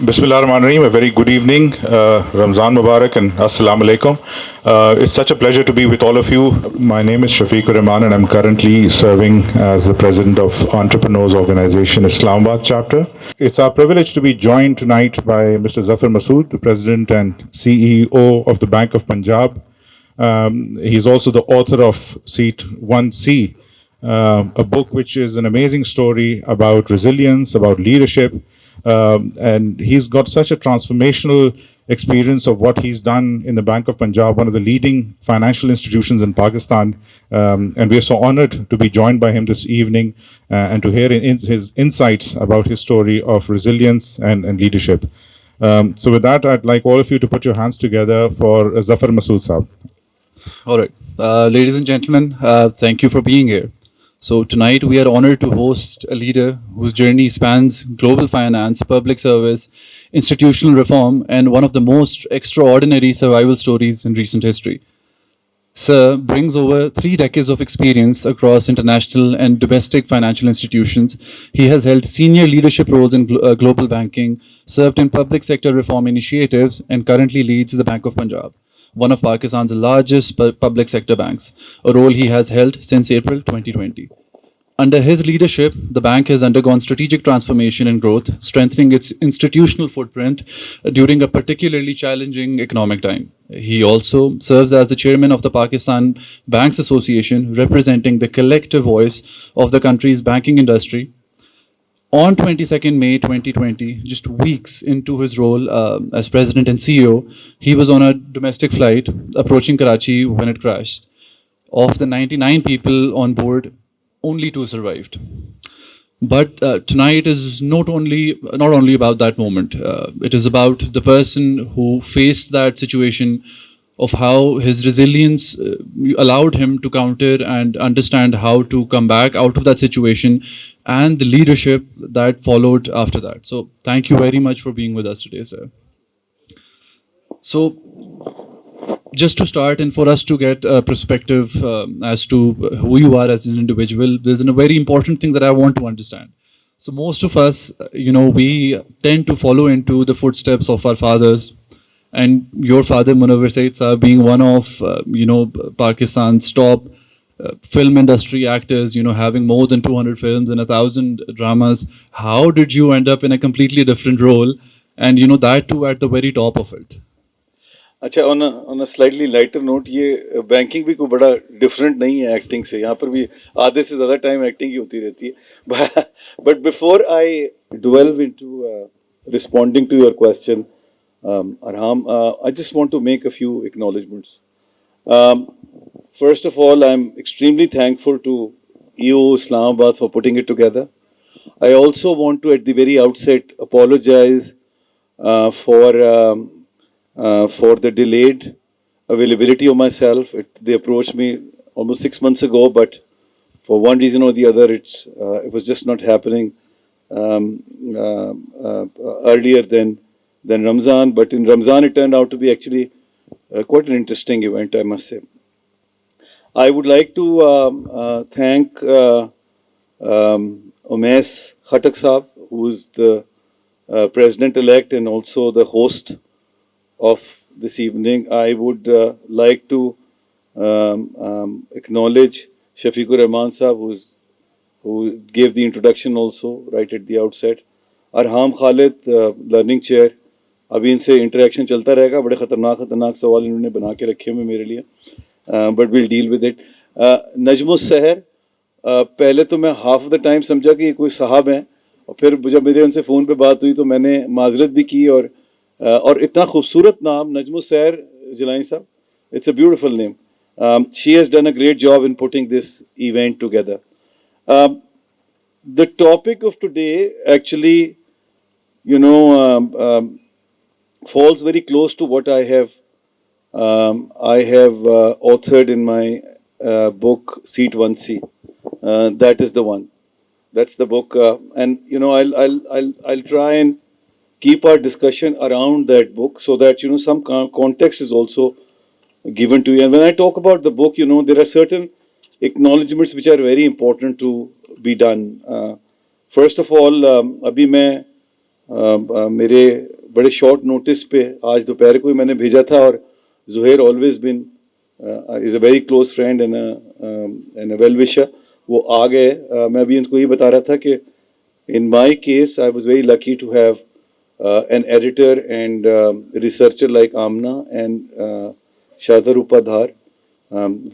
Bismillahirrahmanirrahim. A very good evening, Ramzan Mubarak, and Assalamu alaikum. It's such a pleasure to be with all of you. My name is Shafiqur Rahman, and I'm currently serving as the president of Entrepreneurs Organization Islamabad chapter. It's our privilege to be joined tonight by Mr. Zafar Masood, the president and CEO of the Bank of Punjab. He's also the author of Seat 1C, a book which is an amazing story about resilience, about leadership. And he's got such a transformational experience of what he's done in the Bank of Punjab, one of the leading financial institutions in Pakistan. And we are so honored to be joined by him this evening and to hear his insights about his story of resilience and leadership. So with that, I'd like all of you to put your hands together for Zafar Masood Saab. All right. Ladies and gentlemen, thank you for being here. So tonight we are honored to host a leader whose journey spans global finance, public service, institutional reform, and one of the most extraordinary survival stories in recent history. Sir brings over 3 decades of experience across international and domestic financial institutions. He has held senior leadership roles in global banking, served in public sector reform initiatives, and currently leads the Bank of Punjab, one of Pakistan's largest public sector banks, a role he has held since April 2020. Under his leadership, the bank has undergone strategic transformation and growth, strengthening its institutional footprint during a particularly challenging economic time. He also serves as the chairman of the Pakistan Banks Association, representing the collective voice of the country's banking industry. On 22nd May 2020, just weeks into his role as president and CEO, he was on a domestic flight approaching Karachi when it crashed. Of the 99 people on board, only 2 survived. But tonight is not only about that moment. It is about the person who faced that situation, of how his resilience allowed him to counter and understand how to come back out of that situation, and the leadership that followed after that. So thank you very much for being with us today, sir. So just to start, and for us to get a perspective as to who you are as an individual, there's a very important thing that I want to understand. So most of us, we tend to follow into the footsteps of our fathers, and your father, Munawwar Said Saab, being one of, Pakistan's top film industry actors, having more than 200 films and 1,000 dramas. How did you end up in a completely different role, and that too at the very top of it? अच्छा, on a slightly lighter note, ये banking भी कोई बड़ा different नहीं है acting से. यहाँ पर भी आधे से ज़्यादा टाइम एक्टिंग ही होती रहती है. But before I delve into responding to your question, Arham, I just want to make a few acknowledgements. First of all, I'm extremely thankful to EO Islamabad for putting it together. I also want to, at the very outset, apologize for the delayed availability of myself. They approached me almost 6 months ago, but for one reason or the other, it was just not happening earlier than Ramzan. But in Ramzan, it turned out to be actually quite an interesting event, I must say. I would like to thank Umesh Khattak Saab, who is the president-elect and also the host of this evening. I would like to acknowledge Shafiqur Rahman Saab, who gave the introduction also right at the outset. Arham Khalid, learning chair. अभी इनसे interaction चलता रहेगा. बड़े ख़तरनाक सवाल इन्होंने बना के रखे हुए मेरे लिए, but will deal with it. Najmus Sahar, पहले तो मैं हाफ ऑफ द टाइम समझा कि कोई साहब हैं, और फिर जब मेरे उनसे फ़ोन पे बात हुई तो मैंने माजरत भी की. और इतना खूबसूरत नाम नजमुस सहर जिलानी साहब, it's a beautiful name. She has done a great job in putting this event together. The topic of today actually falls very close to what I have authored in my book Seat 1C. That is the one. That's the book, and I'll try and keep our discussion around that book so that some context is also given to you. And when I talk about the book, there are certain acknowledgements which are very important to be done. First of all, अभी मैं मेरे बड़े short notice पे आज दोपहर को ही मैंने भेजा था, और Zuhair always been is a very close friend and a well wisher, वो आ गए। मैं अभी इनको ये बता रहा था कि in my case I was very lucky to have an editor and researcher like Amna and Shadar Upadhar,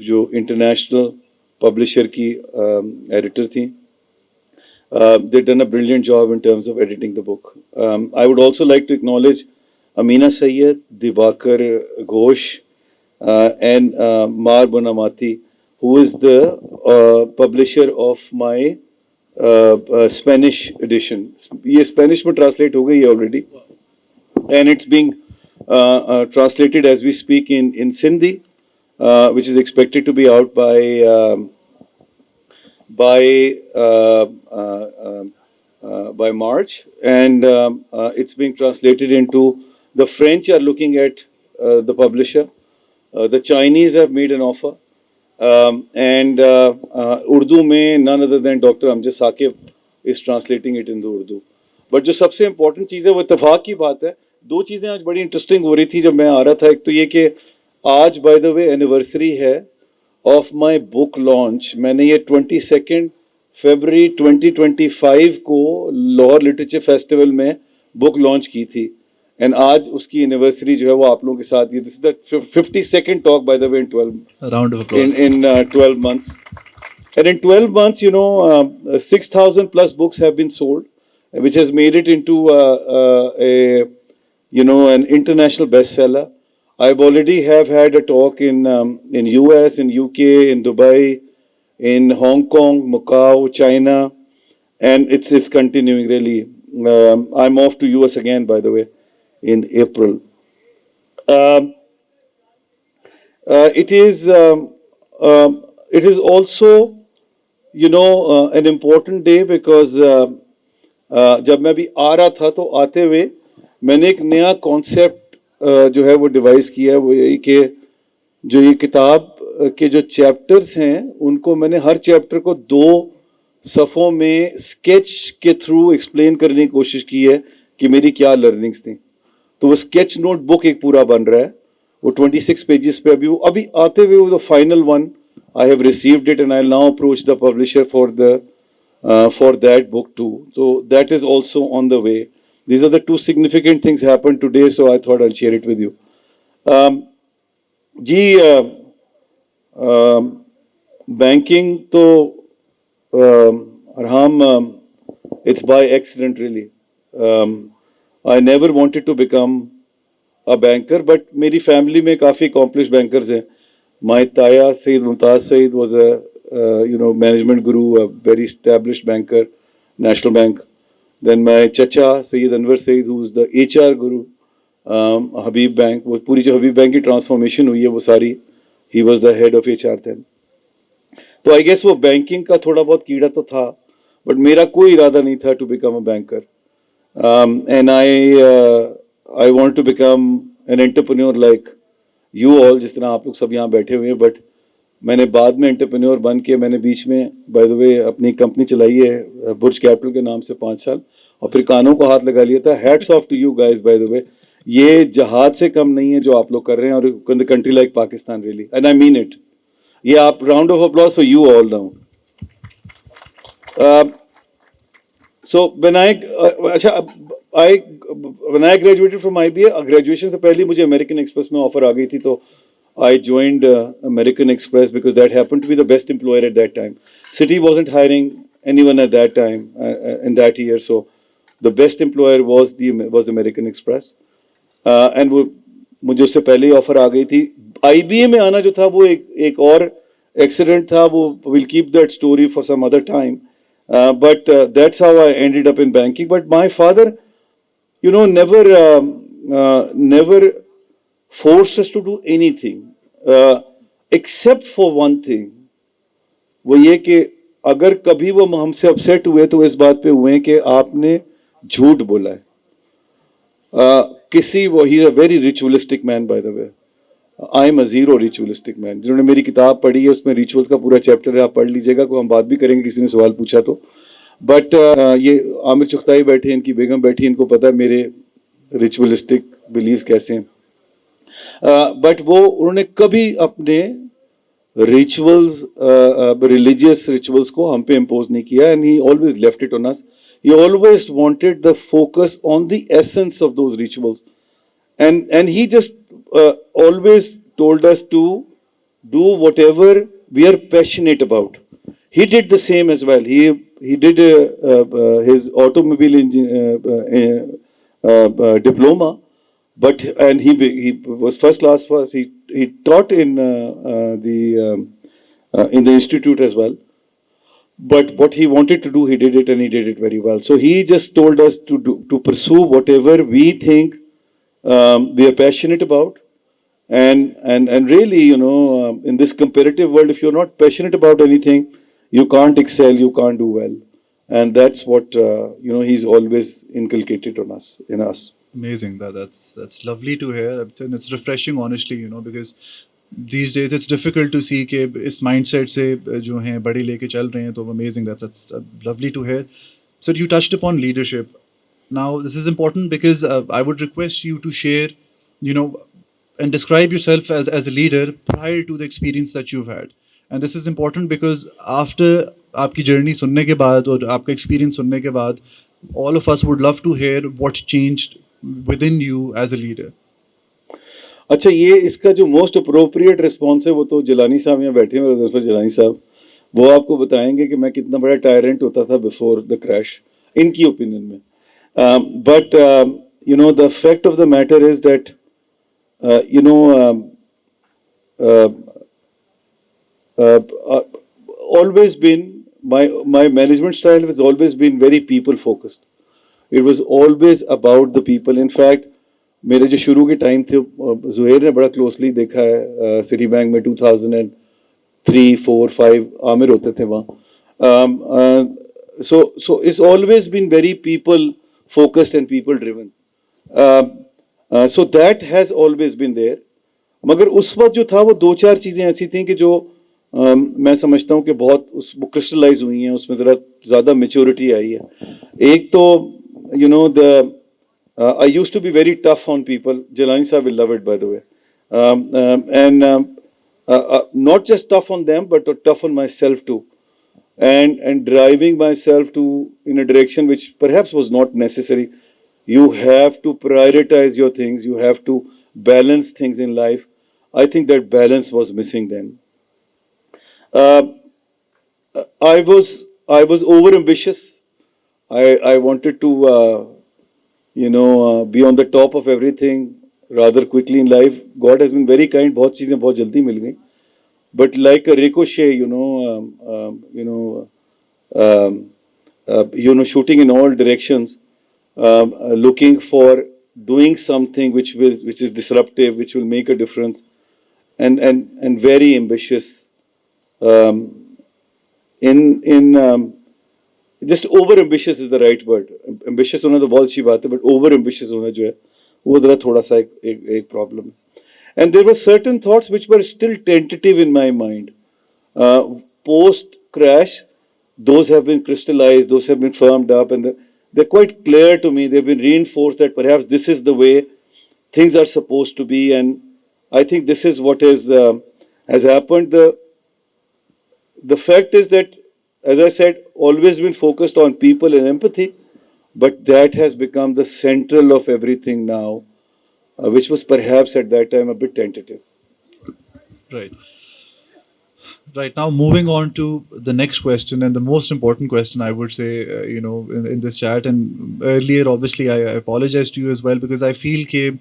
जो international publisher की editor थी. They've done a brilliant job in terms of editing the book. I would also like to acknowledge Amina Sayyed, Diwakar Ghosh, and Mar Bonamati, who is the publisher of my Spanish edition. ये Spanish में translate हो गई है already, and it's being translated as we speak in Sindhi, which is expected to be out by March, and it's being translated into the French are looking at the publisher. The Chinese have made an offer, and Urdu में none other than Dr. Amjad Saqib is translating it into Urdu. But जो सबसे important चीज़ है वो इत्तेफाक की बात है, दो चीज़ें आज बड़ी इंटरेस्टिंग हो रही थी जब मैं आ रहा था। एक तो ये कि आज बाय द वे एनिवर्सरी है ऑफ माय बुक लॉन्च। मैंने ये 22 फरवरी 2025 को लाहौर लिटरेचर फेस्टिवल में बुक लॉन्च की थी, एंड आज उसकी एनिवर्सरी जो है वो आप लोगों के साथ, this is the 52nd talk bye the way in 12 months. And in 12 months, 6,000 plus books have been sold, which has made it into an international bestseller. I've already have had a talk in US, in UK, in Dubai, in Hong Kong, Macau, China, and it's continuing really. I'm off to US again, by the way, in April. It is also an important day because जब मैं अभी आ रहा था तो आते हुए मैंने एक नया कॉन्सेप्ट जो है वो डिवाइस किया है। वो यही कि जो ये किताब के जो चैप्टर्स हैं उनको मैंने हर चैप्टर को 2 सफ़ों में स्केच के थ्रू एक्सप्लेन करने की कोशिश की है कि मेरी क्या लर्निंग्स थी। तो वो स्केच नोट बुक एक पूरा बन रहा है, वो 26 पेजेस पे अभी आते हुए वो final one I have received it, and I'll now approach the publisher for that book too. So that is also on the way. These are the 2 significant things happened today, so I thought I'll share it with you. Banking to Arham, it's by accident really. I never wanted to become a banker, but मेरी family में काफ़ी accomplished bankers हैं. My Taya Sayyid Mumtaz Sayyid was a management guru, a very established banker, National Bank. Then my Chacha Sayyid Anwar Sayyid, who is the HR guru, Habib Bank. वो पूरी जो Habib Bank की transformation हुई है वो सारी, he was the head of HR then. तो I guess वो banking का थोड़ा बहुत कीड़ा तो था, but मेरा कोई इरादा नहीं था to become a banker. And I want to become an entrepreneur like you all, जिस तरह आप लोग सब यहाँ बैठे हुए हैं। बट मैंने बाद में एंटरप्रेन्योर बन के मैंने बीच में बाय द वे अपनी कंपनी चलाई है बुर्ज कैपिटल के नाम से 5 साल, और फिर कानों को हाथ लगा लिया था। Hats off to you guys, by the way ये जहाज से कम नहीं है जो आप लोग कर रहे हैं, और country like Pakistan really, and I mean it. ये आप round of applause for you all now. So when I graduated from IBA, graduation से पहले मुझे अमेरिकन एक्सप्रेस में ऑफर आ गई थी, तो I joined American Express because that happened to be the best employer at that time. Citi wasn't hiring anyone at that time in that year, so the best employer was American Express. And वो मुझे उससे पहले ही offer आ गई थी। IBA में आना जो था वो एक और एक्सीडेंट था, वो we'll keep that story for some other time. But that's how I ended up in banking. But my father, never forced us to do anything, except for one thing. वो ये कि अगर कभी वो हमसे अपसेट हुए तो इस बात पे हुए कि आपने झूठ बोला है। he is a very ritualistic man, by the way. I am a zero ritualistic man. जिन्होंने मेरी किताब पढ़ी है उसमें रिचुअल्स का पूरा चैप्टर है, आप पढ़ लीजिएगा, को हम बात भी करेंगे किसी ने सवाल पूछा तो। बट ये आमिर चुगताई बैठे, इनकी बेगम बैठी, इनको पता है मेरे रिचुअलिस्टिक बिलीव्स कैसे हैं, बट वो उन्होंने कभी अपने रिचुअल्स, रिलीजियस रिचुअल्स को हम पे इम्पोज नहीं किया, and he always left it on us. He always wanted the focus on the essence of those rituals, and he just always told us to do whatever we are passionate about. He did the same as well. He did his automobile diploma, but and he was first class for us. He taught in the institute as well. But what he wanted to do, he did it, and he did it very well. So he just told us to pursue whatever we think we are passionate about, and really, you know, in this competitive world, if you're not passionate about anything, you can't excel, you can't do well, and that's what you know, he's always inculcated in us. Amazing. That's lovely to hear. And it's refreshing, honestly, you know, because these days it's difficult to see कि इस mindset से जो हैं बड़ी लेके चल रहे हैं, तो amazing. That's lovely to hear. So you touched upon leadership. Now this is important because I would request you to share, you know, and describe yourself as a leader prior to the experience that you've had. And this is important because after आपकी journey सुनने के बाद और आपका experience सुनने के बाद, all of us would love to hear what changed within you as a leader. अच्छा, ये इसका जो मोस्ट अप्रोप्रिएट रिस्पॉन्स है वो तो जिलानी साहब यहाँ बैठे हुए, ज़फर जिलानी साहब, वो आपको बताएंगे कि मैं कितना बड़ा टायरेंट होता था बिफोर द क्रैश, इनकी ओपिनियन में. But you know, the fact of the matter is that you no, always been my management style has always been very people focused. It was always about the people. In fact, मेरे जो शुरू के time थे, Zuhair ने बड़ा closely देखा है, city bank में 2003, 4, 5 आमिर होते थे वहाँ. So it's always been very people focused and people driven. So that has always been there. मगर उस वक्त जो था वो 2-4 चीज़ें ऐसी थी कि जो मैं समझता हूँ कि बहुत वो क्रिस्टलाइज हुई हैं, उसमें ज़रा ज़्यादा मेच्योरिटी आई है. एक तो you know, I used to be very tough on people. Jalani sahab will love it, by the way. Not just tough on them, but tough on myself too. And driving myself in a direction which perhaps was not necessary. You have to prioritize your things. You have to balance things in life. I think that balance was missing then. I was over ambitious. I wanted to you know, be on the top of everything rather quickly in life. God has been very kind. बहुत चीज़ें बहुत जल्दी मिल गई. But like a ricochet, you know, shooting in all directions, looking for doing something which is disruptive, which will make a difference, and very ambitious. Just over ambitious is the right word. Ambitious होना तो बहुत अच्छी बात है, but over ambitious होना जो है वो ज़रा थोड़ा सा एक problem है. And there were certain thoughts which were still tentative in my mind. Post crash, those have been crystallized, those have been firmed up, and they're quite clear to me. They've been reinforced that perhaps this is the way things are supposed to be, and I think this is what has happened. The fact is that, as I said, always been focused on people and empathy, but that has become the central of everything now, which was perhaps at that time a bit tentative. Right. Right. Now, moving on to the next question, and the most important question, I would say, you know, in this chat. And earlier, obviously, I apologize to you as well, because I feel that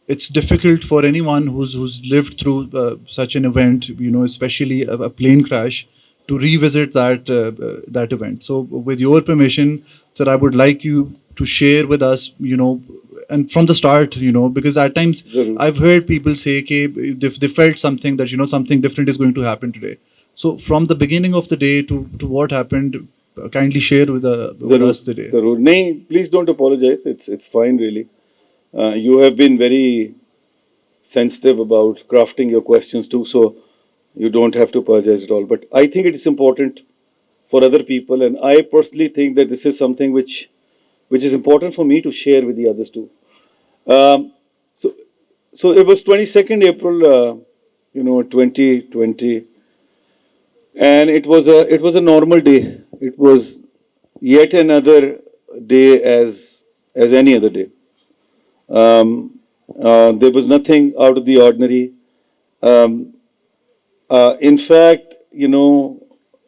it's difficult for anyone who's lived through such an event, you know, especially a plane crash, to revisit that event. So, with your permission, sir, I would like you to share with us, you know, and from the start, you know, because at times I've heard people say that they felt something, that, you know, something different is going to happen today. So, from the beginning of the day to what happened, kindly share with us today. No, please don't apologize. It's fine, really. You have been very sensitive about crafting your questions too, so you don't have to apologize at all. But I think it is important for other people, and I personally think that this is something which is important for me to share with the others too. Um, so, so it was 22nd April, 2020, and it was a normal day. It was yet another day as any other day. There was nothing out of the ordinary. Um, in fact,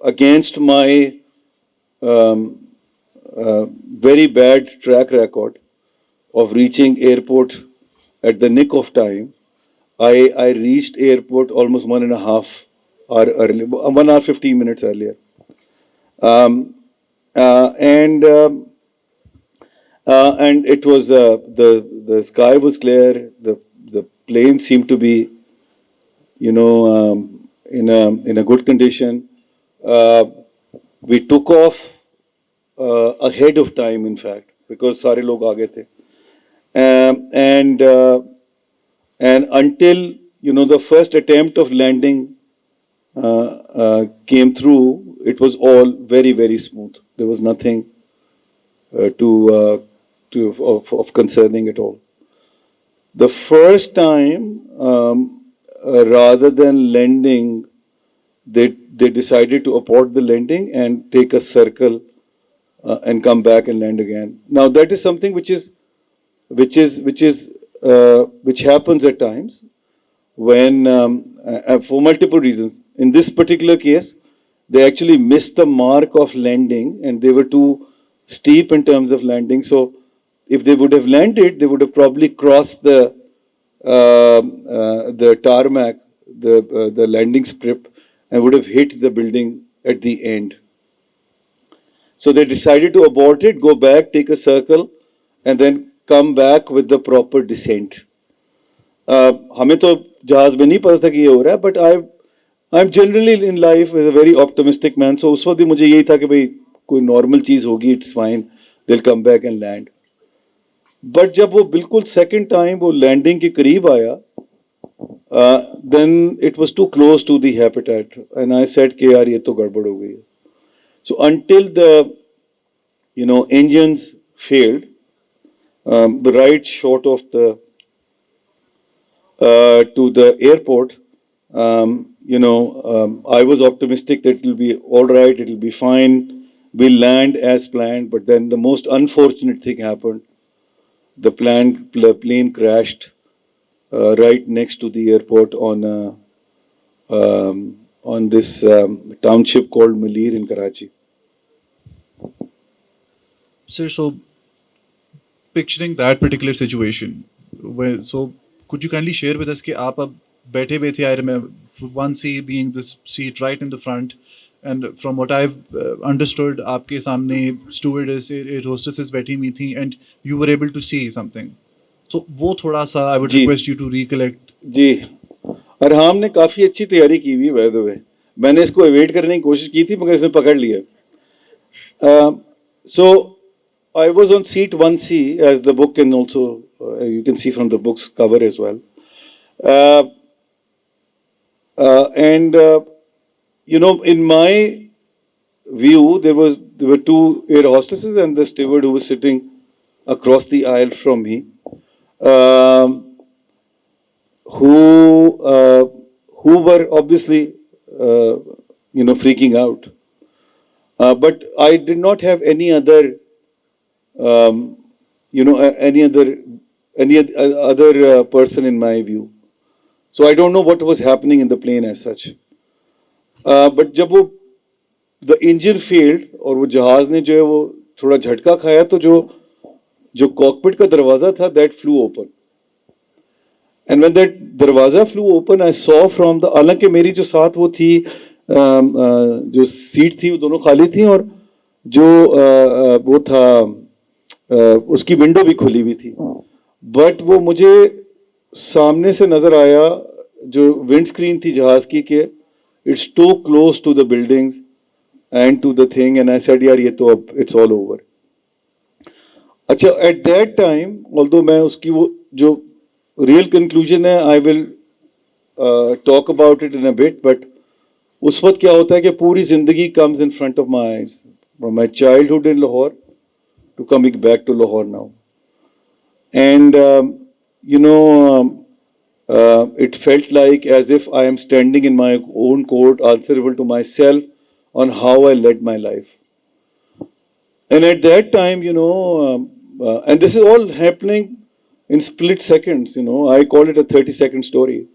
against my um, very bad track record of reaching airport at the nick of time, I reached airport almost 1.5 hour early, 1 hour 15 minutes earlier. Um, and it was the sky was clear. The plane seemed to be in a good condition. Uh, we took off ahead of time, in fact, because सारे लोग आगे थे. Um, and uh, and until the first attempt of landing came through, it was all very, very smooth. There was nothing of concerning at all. The first time, rather than landing, they decided to abort the landing and take a circle and come back and land again. Now that is something which happens at times when for multiple reasons. In this particular case, they actually missed the mark of landing and they were too steep in terms of landing. So if they would have landed, they would have probably crossed the tarmac, the landing strip, and would have hit the building at the end. So they decided to abort it, go back, take a circle, and then come back with the proper descent. हमें तो जहाज में नहीं पता था कि ये हो रहा है, but I'm generally in life as a very optimistic man. So उस वक्त भी मुझे यही था कि भाई कोई normal चीज़ होगी, it's fine, they'll come back and land. But जब वो बिल्कुल second time वो landing के करीब आया, then it was too close to the habitat, and I said कि यार ये तो गड़बड़ हो गई है. So until the engines failed, the right short of the to the airport, I was optimistic that it will be all right, it will be fine, we'll land as planned. But then the most unfortunate thing happened. The plane crashed right next to the airport on this township called Malir in Karachi. Sir, so picturing that particular situation, so could you kindly share with us कि आप अब बैठे हुए थे, I remember one seat being this seat right in the front, and from what I've understood, आपके सामने stewardess, air hostesses बैठी हुई थी, and you were able to see something. So वो थोड़ा सा I would ji. request you to recollect. जी, अरहाम ने काफ़ी अच्छी तैयारी की हुई बाय द वे. मैंने इसको एवेट करने की कोशिश की थी मगर इसने पकड़ लिया. So I was on seat 1C, as the book can also you can see from the book's cover as well. In my view, there were two air hostesses and the steward who was sitting across the aisle from me, who were obviously freaking out. But I did not have any other any other person in my view. So I don't know what was happening in the plane as such. But जब वो the engine failed और वो जहाज ने जो है वो थोड़ा झटका खाया तो जो cockpit का दरवाजा था that flew open. And when that दरवाजा flew open, I saw from the, हालांकि मेरी जो साथ वो थी जो सीट थी वो दोनों खाली थी और जो वो था उसकी विंडो भी खुली हुई थी. बट वो मुझे सामने से नजर आया जो विंड स्क्रीन थी जहाज की कि it's too close to the buildings and to the thing, and I said यार ये तो अब इट्स ऑल ओवर. अच्छा, एट दैट टाइम ऑल्दो मैं उसकी वो जो रियल कंक्लूजन है I will talk about it in a bit, but उस वक्त क्या होता है कि पूरी जिंदगी comes in front of my eyes from my childhood in Lahore to coming back to Lahore now. And you know, it felt like as if I am standing in my own court, answerable to myself on how I led my life. And at that time, you know, and this is all happening in split seconds, you know, I call it a 30-second story.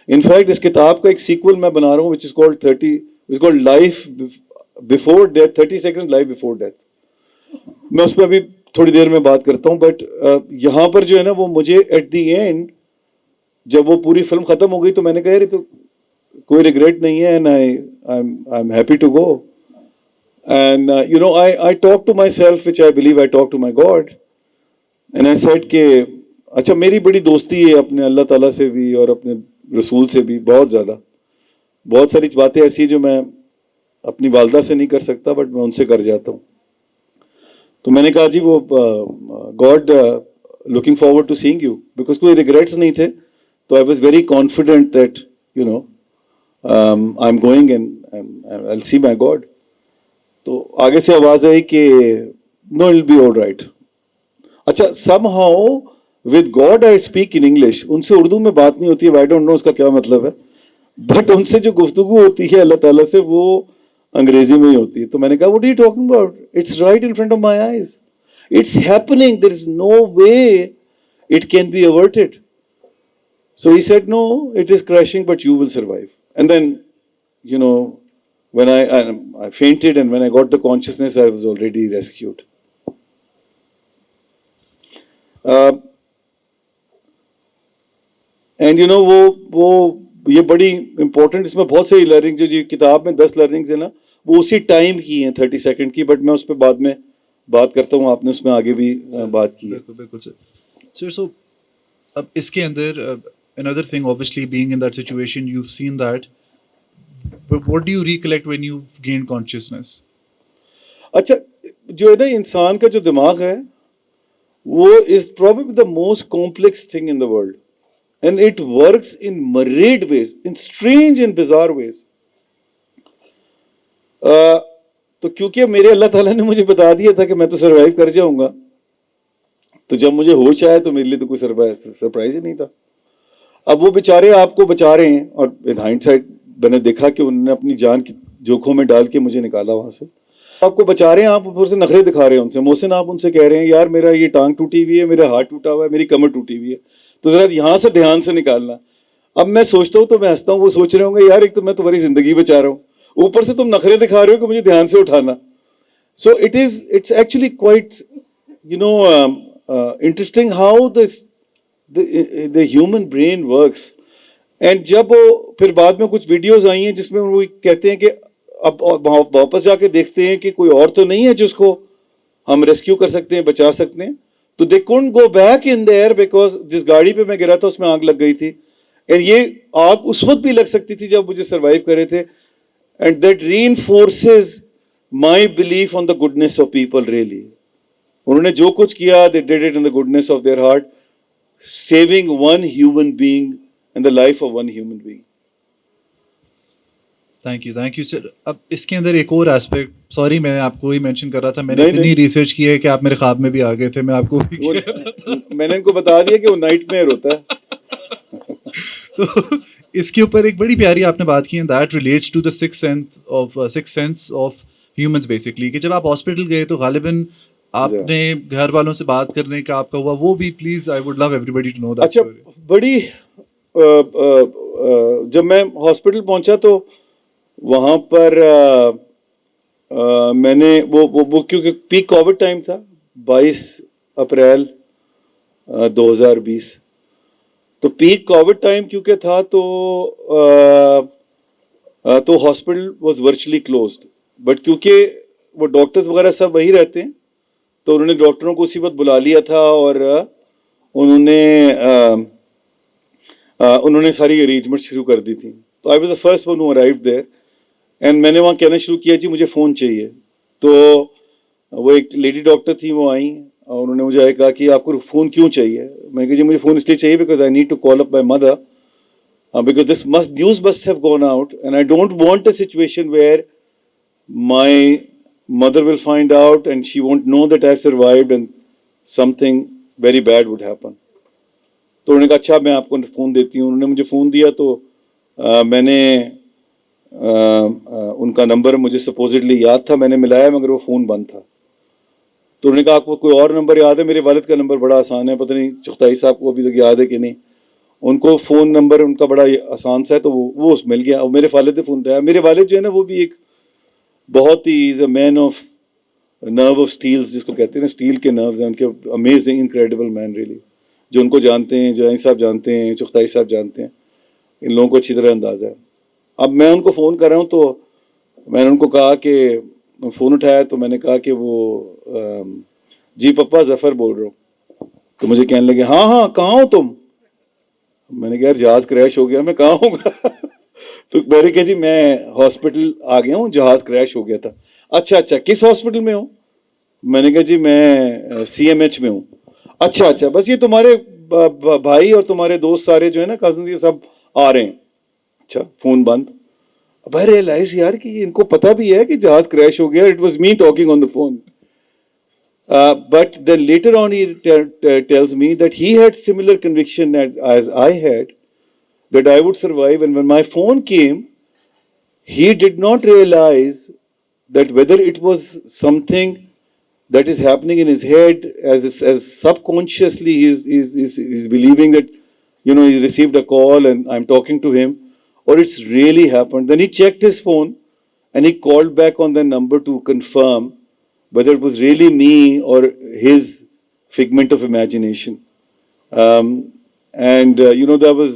In fact, इस किताब का एक sequel मैं बना रहा हूँ, which is called Life Before Death, 30 Seconds Life Before Death. मैं उस पर अभी थोड़ी देर में बात करता हूँ, बट यहाँ पर जो है ना, वो मुझे एट द एंड जब वो पूरी फिल्म खत्म हो गई तो मैंने कहा यार तो कोई रिग्रेट नहीं है, and I am happy to go. And you know, I talk to myself, which I believe I talk to my God, and I said कि अच्छा मेरी बड़ी दोस्ती है अपने अल्लाह ताला से भी और अपने रसूल से भी, बहुत ज़्यादा. बहुत सारी बातें ऐसी हैं जो मैं अपनी वालदा से नहीं कर सकता, बट मैं उनसे कर जाता हूँ. तो मैंने कहा जी वो God looking forward to seeing you, because कोई रिग्रेट्स नहीं थे. तो I was very confident that you know I am going and I will see my God. तो आगे से आवाज आई कि no it be all right. अच्छा, somehow with God I speak in English. उनसे उर्दू में बात नहीं होती है, आई डोंट नो उसका क्या मतलब है, बट उनसे जो गुफ्तगू होती है अल्लाह ताला से वो अंग्रेजी में ही होती है. तो मैंने कहा what are you talking about, it's right in front of my eyes, it's happening, there is no way it can be averted. So he said, no, it is crashing, but you will survive. And then, you know, when I fainted, and when I got the consciousness, I was already rescued. And you know, वो ये बड़ी important, इसमें बहुत सारी learning जो किताब में 10 learnings है ना, वो उसी टाइम की हैं 30 सेकंड की, बट मैं उस पर बाद में बात करता हूँ. आपने उसमें आगे भी बात की है. बिल्कुल सर. सो अब इसके अंदर another thing, obviously being in that situation, you've seen that, but what do you recollect when you gained consciousness? अच्छा, जो है ना इंसान का जो दिमाग है वो is probably the most complex thing in the world, and it works in myriad ways, in strange and bizarre ways. तो क्योंकि मेरे अल्लाह ताला ने मुझे बता दिया था कि मैं तो सरवाइव कर जाऊंगा, तो जब मुझे होश आया तो मेरे लिए तो कोई सरप्राइज ही नहीं था. अब वो बेचारे आपको बचा रहे हैं, और विद हाइंडसाइट मैंने देखा कि उन्होंने अपनी जान की जोखों में डाल के मुझे निकाला वहां से. आपको बचा रहे हैं, आप ऊपर से नखरे दिखा रहे हैं उनसे. मोहसिन, आप उनसे कह रहे हैं यार मेरा ये टांग टूटी हुई है, मेरा हाथ टूटा हुआ है, मेरी कमर टूटी हुई है, तो जरा यहाँ से ध्यान से निकालना. अब मैं सोचता हूँ तो मैं हंसता हूँ, वो सोच रहे होंगे यार एक तो मैं तुम्हारी जिंदगी बचा रहा हूँ, ऊपर से तुम नखरे दिखा रहे हो कि मुझे ध्यान से उठाना. So it's actually quite you know interesting how the human brain works. And जब फिर बाद में कुछ वीडियोस आई हैं जिसमें वो कहते हैं कि अब वापस जाके देखते हैं कि कोई और तो नहीं है जिसको हम रेस्क्यू कर सकते हैं, बचा सकते हैं. तो they couldn't go back in their because जिस गाड़ी पे मैं गिरा था उसमें आग लग गई थी, एंड ये आग उस वक्त भी लग सकती थी जब मुझे सर्वाइव कर रहे थे. And that reinforces my belief on the goodness of people. Really उन्होंने जो कुछ किया, they did it in the goodness of their heart, saving one human being and the life of one human being. Thank you sir. अब इसके अंदर एक और aspect, sorry मैं आपको ही मेंशन कर रहा था, मैंने इतनी रिसर्च की है कि आप मेरे ख्वाब में भी आ गए थे. मैं आपको मैंने इनको बता दिया कि वो नाइटमेयर होता है. तो इसके ऊपर एक बड़ी प्यारी आपने बात की है, that relates to the sixth sense of humans basically, कि जब आप हॉस्पिटल गए तो गालिबन आपने घर वालों से बात करने का आपका हुआ, वो भी please I would love everybody to know that. अच्छा, बड़ी जब मैं हॉस्पिटल पहुंचा तो वहां पर मैंने वो क्योंकि पीक कोविड टाइम था, 22 अप्रैल 2020, तो पीक कोविड टाइम क्योंकि था तो hospital was virtually closed. But क्योंकि वो डॉक्टर्स वगैरह सब वही रहते हैं तो उन्होंने डॉक्टरों को उसी वक्त बुला लिया था, और उन्होंने सारी अरेंजमेंट शुरू कर दी थी. तो I was the first one who arrived there, and मैंने वहाँ कहना शुरू किया जी मुझे फ़ोन चाहिए. तो वो एक लेडी डॉक्टर थी, वो आई और उन्होंने मुझे कहा कि आपको फ़ोन क्यों चाहिए. मैंने कहा जी मुझे फ़ोन इसलिए चाहिए because I need to call up my mother, because this news must have gone out, and I don't want a situation where my mother will find out and she won't know that I survived and something very bad would happen. तो मैंने कहा अच्छा मैं आपको phone देती हूँ। उन्होंने मुझे फ़ोन दिया तो मैंने उनका नंबर मुझे सपोजिटली याद था, मैंने मिलाया मगर वो फ़ोन बंद था। तो उन्होंने कहा आपको कोई और नंबर याद है? मेरे वालिद का नंबर बड़ा आसान है, पता नहीं चुगताई साहब को अभी तक याद है कि नहीं। उनको फ़ोन नंबर उनका बड़ा आसान सा है, तो वो मिल गया और मेरे वालिद ने फ़ोन दिया। मेरे वालिद जो है ना वो भी एक बहुत ही is a man of nerve of steels, जिसको कहते हैं ना, स्टील के नर्व्स हैं उनके, अमेजिंग इनक्रेडिबल मैन रियली। जो उनको जानते हैं, जाइन साहब जानते हैं, चुगताई साहब जानते हैं, इन लोगों को अच्छी तरह अंदाज़ा है। अब मैं उनको फ़ोन कर रहा हूँ तो मैंने उनको कहा कि फ़ोन उठाया तो मैंने कहा कि वो जी पप्पा ज़फ़र बोल रहा हूँ। तो मुझे कहने लगे हाँ हाँ कहाँ हो तुम? मैंने कहा यार जहाज़ क्रैश हो गया, मैं कहाँ होगा? तो मैंने कहा जी मैं हॉस्पिटल आ गया हूँ, जहाज़ क्रैश हो गया था। अच्छा अच्छा किस हॉस्पिटल में हो? मैंने कहा जी मैं CMH में हूँ। अच्छा अच्छा बस ये तुम्हारे भाई और तुम्हारे दोस्त सारे जो है ना कज़न, ये सब आ रहे हैं। अच्छा फ़ोन बंद। अब आई रियलाइज यार कि इनको पता भी है कि जहाज़ क्रैश हो गया। It was me talking on the phone. But then later on he tells me that he had similar conviction as I had, that I would survive, and when my phone came he did not realize that whether it was something that is happening in his head, as subconsciously he's believing that, you know, he received a call and I'm talking to him, or it's really happened. Then he checked his phone and he called back on the number to confirm whether it was really me or his figment of imagination. You know, that was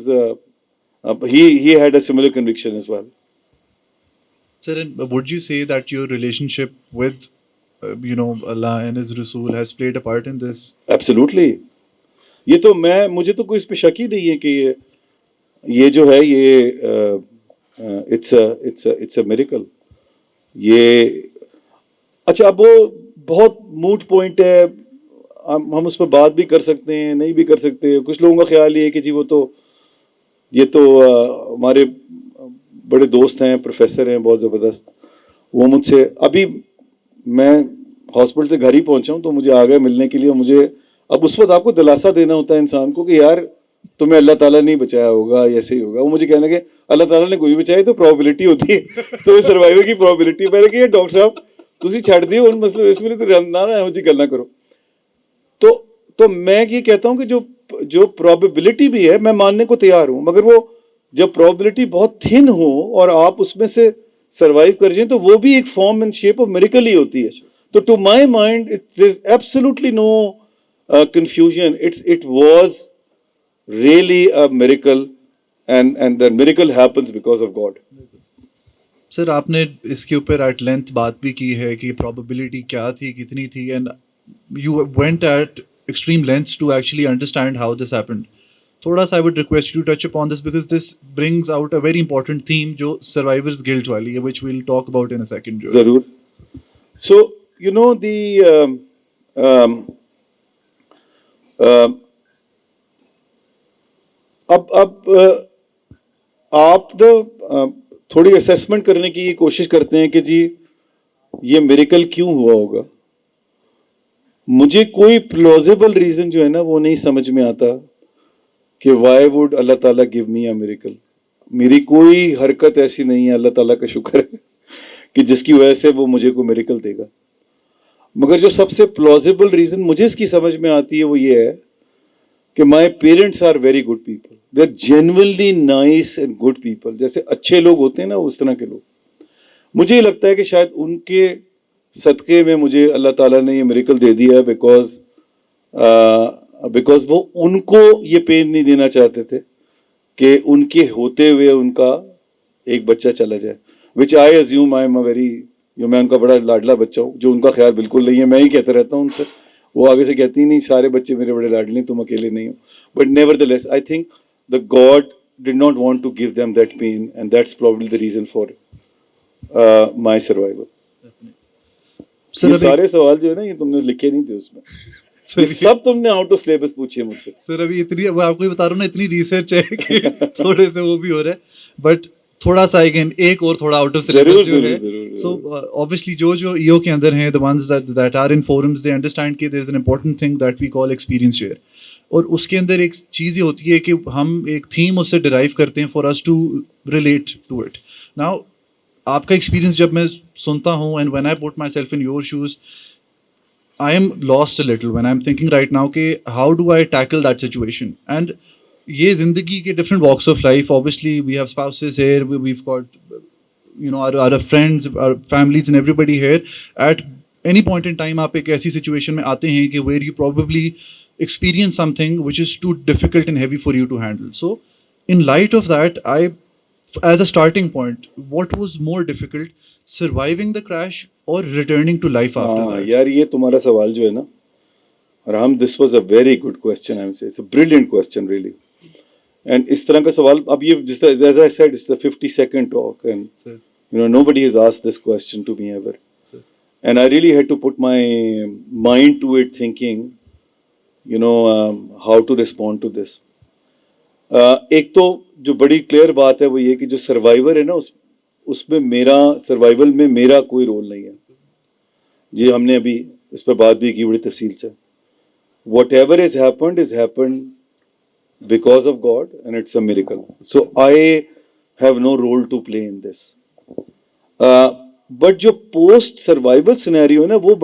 he had a similar conviction as well. Sir, and would you say that your relationship with, Allah and His Rasul has played a part in this? Absolutely. ये तो मुझे तो कोई इस पे शक ही नहीं है कि ये जो है ये it's a miracle. ये अच्छा, अब वो बहुत मूड पॉइंट है, हम उस पर बात भी कर सकते हैं, नहीं भी कर सकते। कुछ लोगों का ख्याल ये है कि जी ये तो हमारे बड़े दोस्त हैं, प्रोफेसर हैं बहुत ज़बरदस्त, वो मुझसे अभी मैं हॉस्पिटल से घर ही पहुंचा हूँ तो मुझे आ गए मिलने के लिए। मुझे अब उस वक्त आपको दिलासा देना होता है इंसान को कि यार तुम्हें अल्लाह ताला नहीं बचाया होगा, ऐसे ही होगा। वो मुझे कहने लगे अल्लाह ताला ने कोई बचाया तो प्रोबेबिलिटी होती है, तो सर्वाइवल की प्रोबेबिलिटी। मैंने कहा डॉक्टर साहब तुसी छड़ दियो उन मतलब इसमें तो ना एहो जी गल्लां करो। तो मैं ये कहता हूँ कि जो प्रोबेबिलिटी भी है मैं मानने को तैयार हूँ, मगर वो जब प्रोबेबिलिटी बहुत थिन हो और आप उसमें से सर्वाइव कर जाएं तो वो भी एक form and shape of miracle ही होती है। तो to my mind it is absolutely no confusion, it was really a miracle and the miracle happens because of God. Sir, आपने इसके ऊपर एट लेंथ बात भी की है कि प्रोबेबिलिटी क्या थी, कितनी थी, and you went at extreme lengths to actually understand how this happened. थोड़ा सा I would request you to touch upon this because this brings out a very important theme जो सर्वाइवर्स गिल्ट वाली है, which we will talk about in a second. जरूर। So you know अब आप थोड़ी assessment करने की कोशिश करते हैं कि जी ये मिरेकल क्यों हुआ होगा। मुझे कोई प्लॉजिबल रीजन जो है ना वो नहीं समझ में आता कि व्हाई वुड अल्लाह ताला गिव मी अ मिरेकल। मेरी कोई हरकत ऐसी नहीं है, अल्लाह ताला का शुक्र है, कि जिसकी वजह से वो मुझे को मिरेकल देगा। मगर जो सबसे प्लॉजिबल रीजन मुझे इसकी समझ में आती है वो ये है कि my parents are very good people, they are genuinely nice and good people. जैसे अच्छे लोग होते हैं ना, उस तरह के लोग। मुझे ये लगता है कि शायद उनके सदक़े में मुझे अल्लाह ताला ने ये मिरेकल दे दिया बिकॉज वो उनको ये पेन नहीं देना चाहते थे कि उनके होते हुए उनका एक बच्चा चला जाए, which I assume I am a very, मैं उनका बड़ा लाडला बच्चा हूँ, जो उनका ख्याल बिल्कुल नहीं है। मैं ही कहता रहता हूँ उनसे, वो आगे से कहती नहीं सारे बच्चे मेरे बड़े लाडले, तुम अकेले नहीं हो। But nevertheless I think the God did not want to give them that pain and that's probably the reason for my survival. ये सारे सवाल जो है ना ये तुमने लिखे नहीं थे उसमें, ये सब तुमने आउट ऑफ सिलेबस पूछे मुझसे। सर अभी इतनी, अब आपको ही बता रहा हूँ ना, इतनी रिसर्च है कि थोड़े से वो भी हो रहा है, बट थोड़ा सा अगेन एक और थोड़ा आउट ऑफ सिलेबस जो है। सो ऑब्वियसली जो ईओ के अंदर हैं, the ones that are in forums, they understand कि there is an important thing that we call experience share. और उसके अंदर एक चीज़ ये होती है कि हम एक थीम उससे डिराइव करते हैं for us to relate to it. Now आपका एक्सपीरियंस जब मैं सुनता हूँ and when I put myself in your shoes, I am lost a little when I'm thinking right now कि how do I tackle that situation? And ये ज़िंदगी के different walks of life, obviously we have spouses here, we've got our friends, our families and everybody here. At any point in time आप एक ऐसी situation में आते हैं कि where you probably experience something which is too difficult and heavy for you to handle. So in light of that, as a starting point, what was more difficult, surviving the crash or returning to life after हाँ that? यार, ये तुम्हारा सवाल जो है ना, Ram, this was a very good question. I am say it's a brilliant question really. And इस तरह का सवाल, अब ये जिस as I said, it's the 50-second talk, and Sir, nobody has asked this question to me ever. sir, And I really had to put my mind to it, thinking how to respond to this. एक तो जो बड़ी clear बात है वो ये कि जो सर्वाइवर है ना, उसमें मेरा सर्वाइवल में मेरा कोई रोल नहीं है. ये हमने अभी इस पर बात भी की बड़ी तफसील से. Whatever has happened because of God, and it's a miracle. So I have no role to play in this. But जो पोस्ट सर्वाइवल सिनेरियो है ना, वो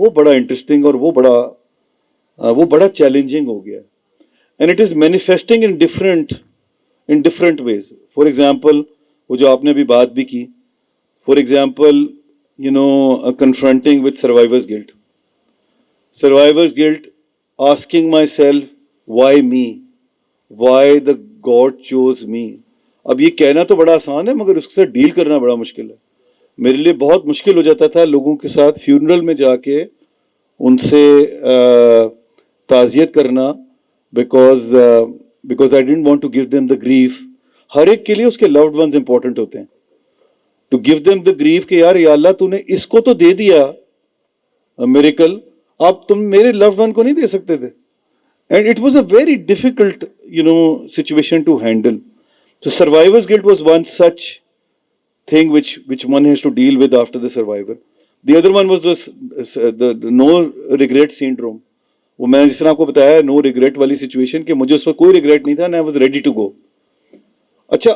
बड़ा इंटरेस्टिंग और वो बड़ा चैलेंजिंग हो गया. And it is manifesting in different ways. For example, वो जो आपने अभी बात भी की, for example confronting with survivor's guilt, asking myself, why me, why the God chose me. अब ये कहना तो बड़ा आसान है, मगर उसके साथ डील करना बड़ा मुश्किल है. मेरे लिए बहुत मुश्किल हो जाता था लोगों के साथ फ्यूनरल में जाके उनसे ताज़ियत करना, because I didn't want to give them the grief. हर एक के लिए उसके लव्ड वंस इंपॉर्टेंट होते हैं. To give them the grief कि यार या अल्लाह तूने इसको तो दे दिया मिरेकल, अब तुम मेरे लव्ड वन को नहीं दे सकते थे. And it was a very difficult situation to handle. So survivor's guilt was one such thing which one has to deal with after the survivor. The other one was the no regret syndrome. वो मैंने जिस तरह आपको बताया, no regret वाली situation कि मुझे उस पर कोई रिग्रेट नहीं था, and I was ready to go. अच्छा,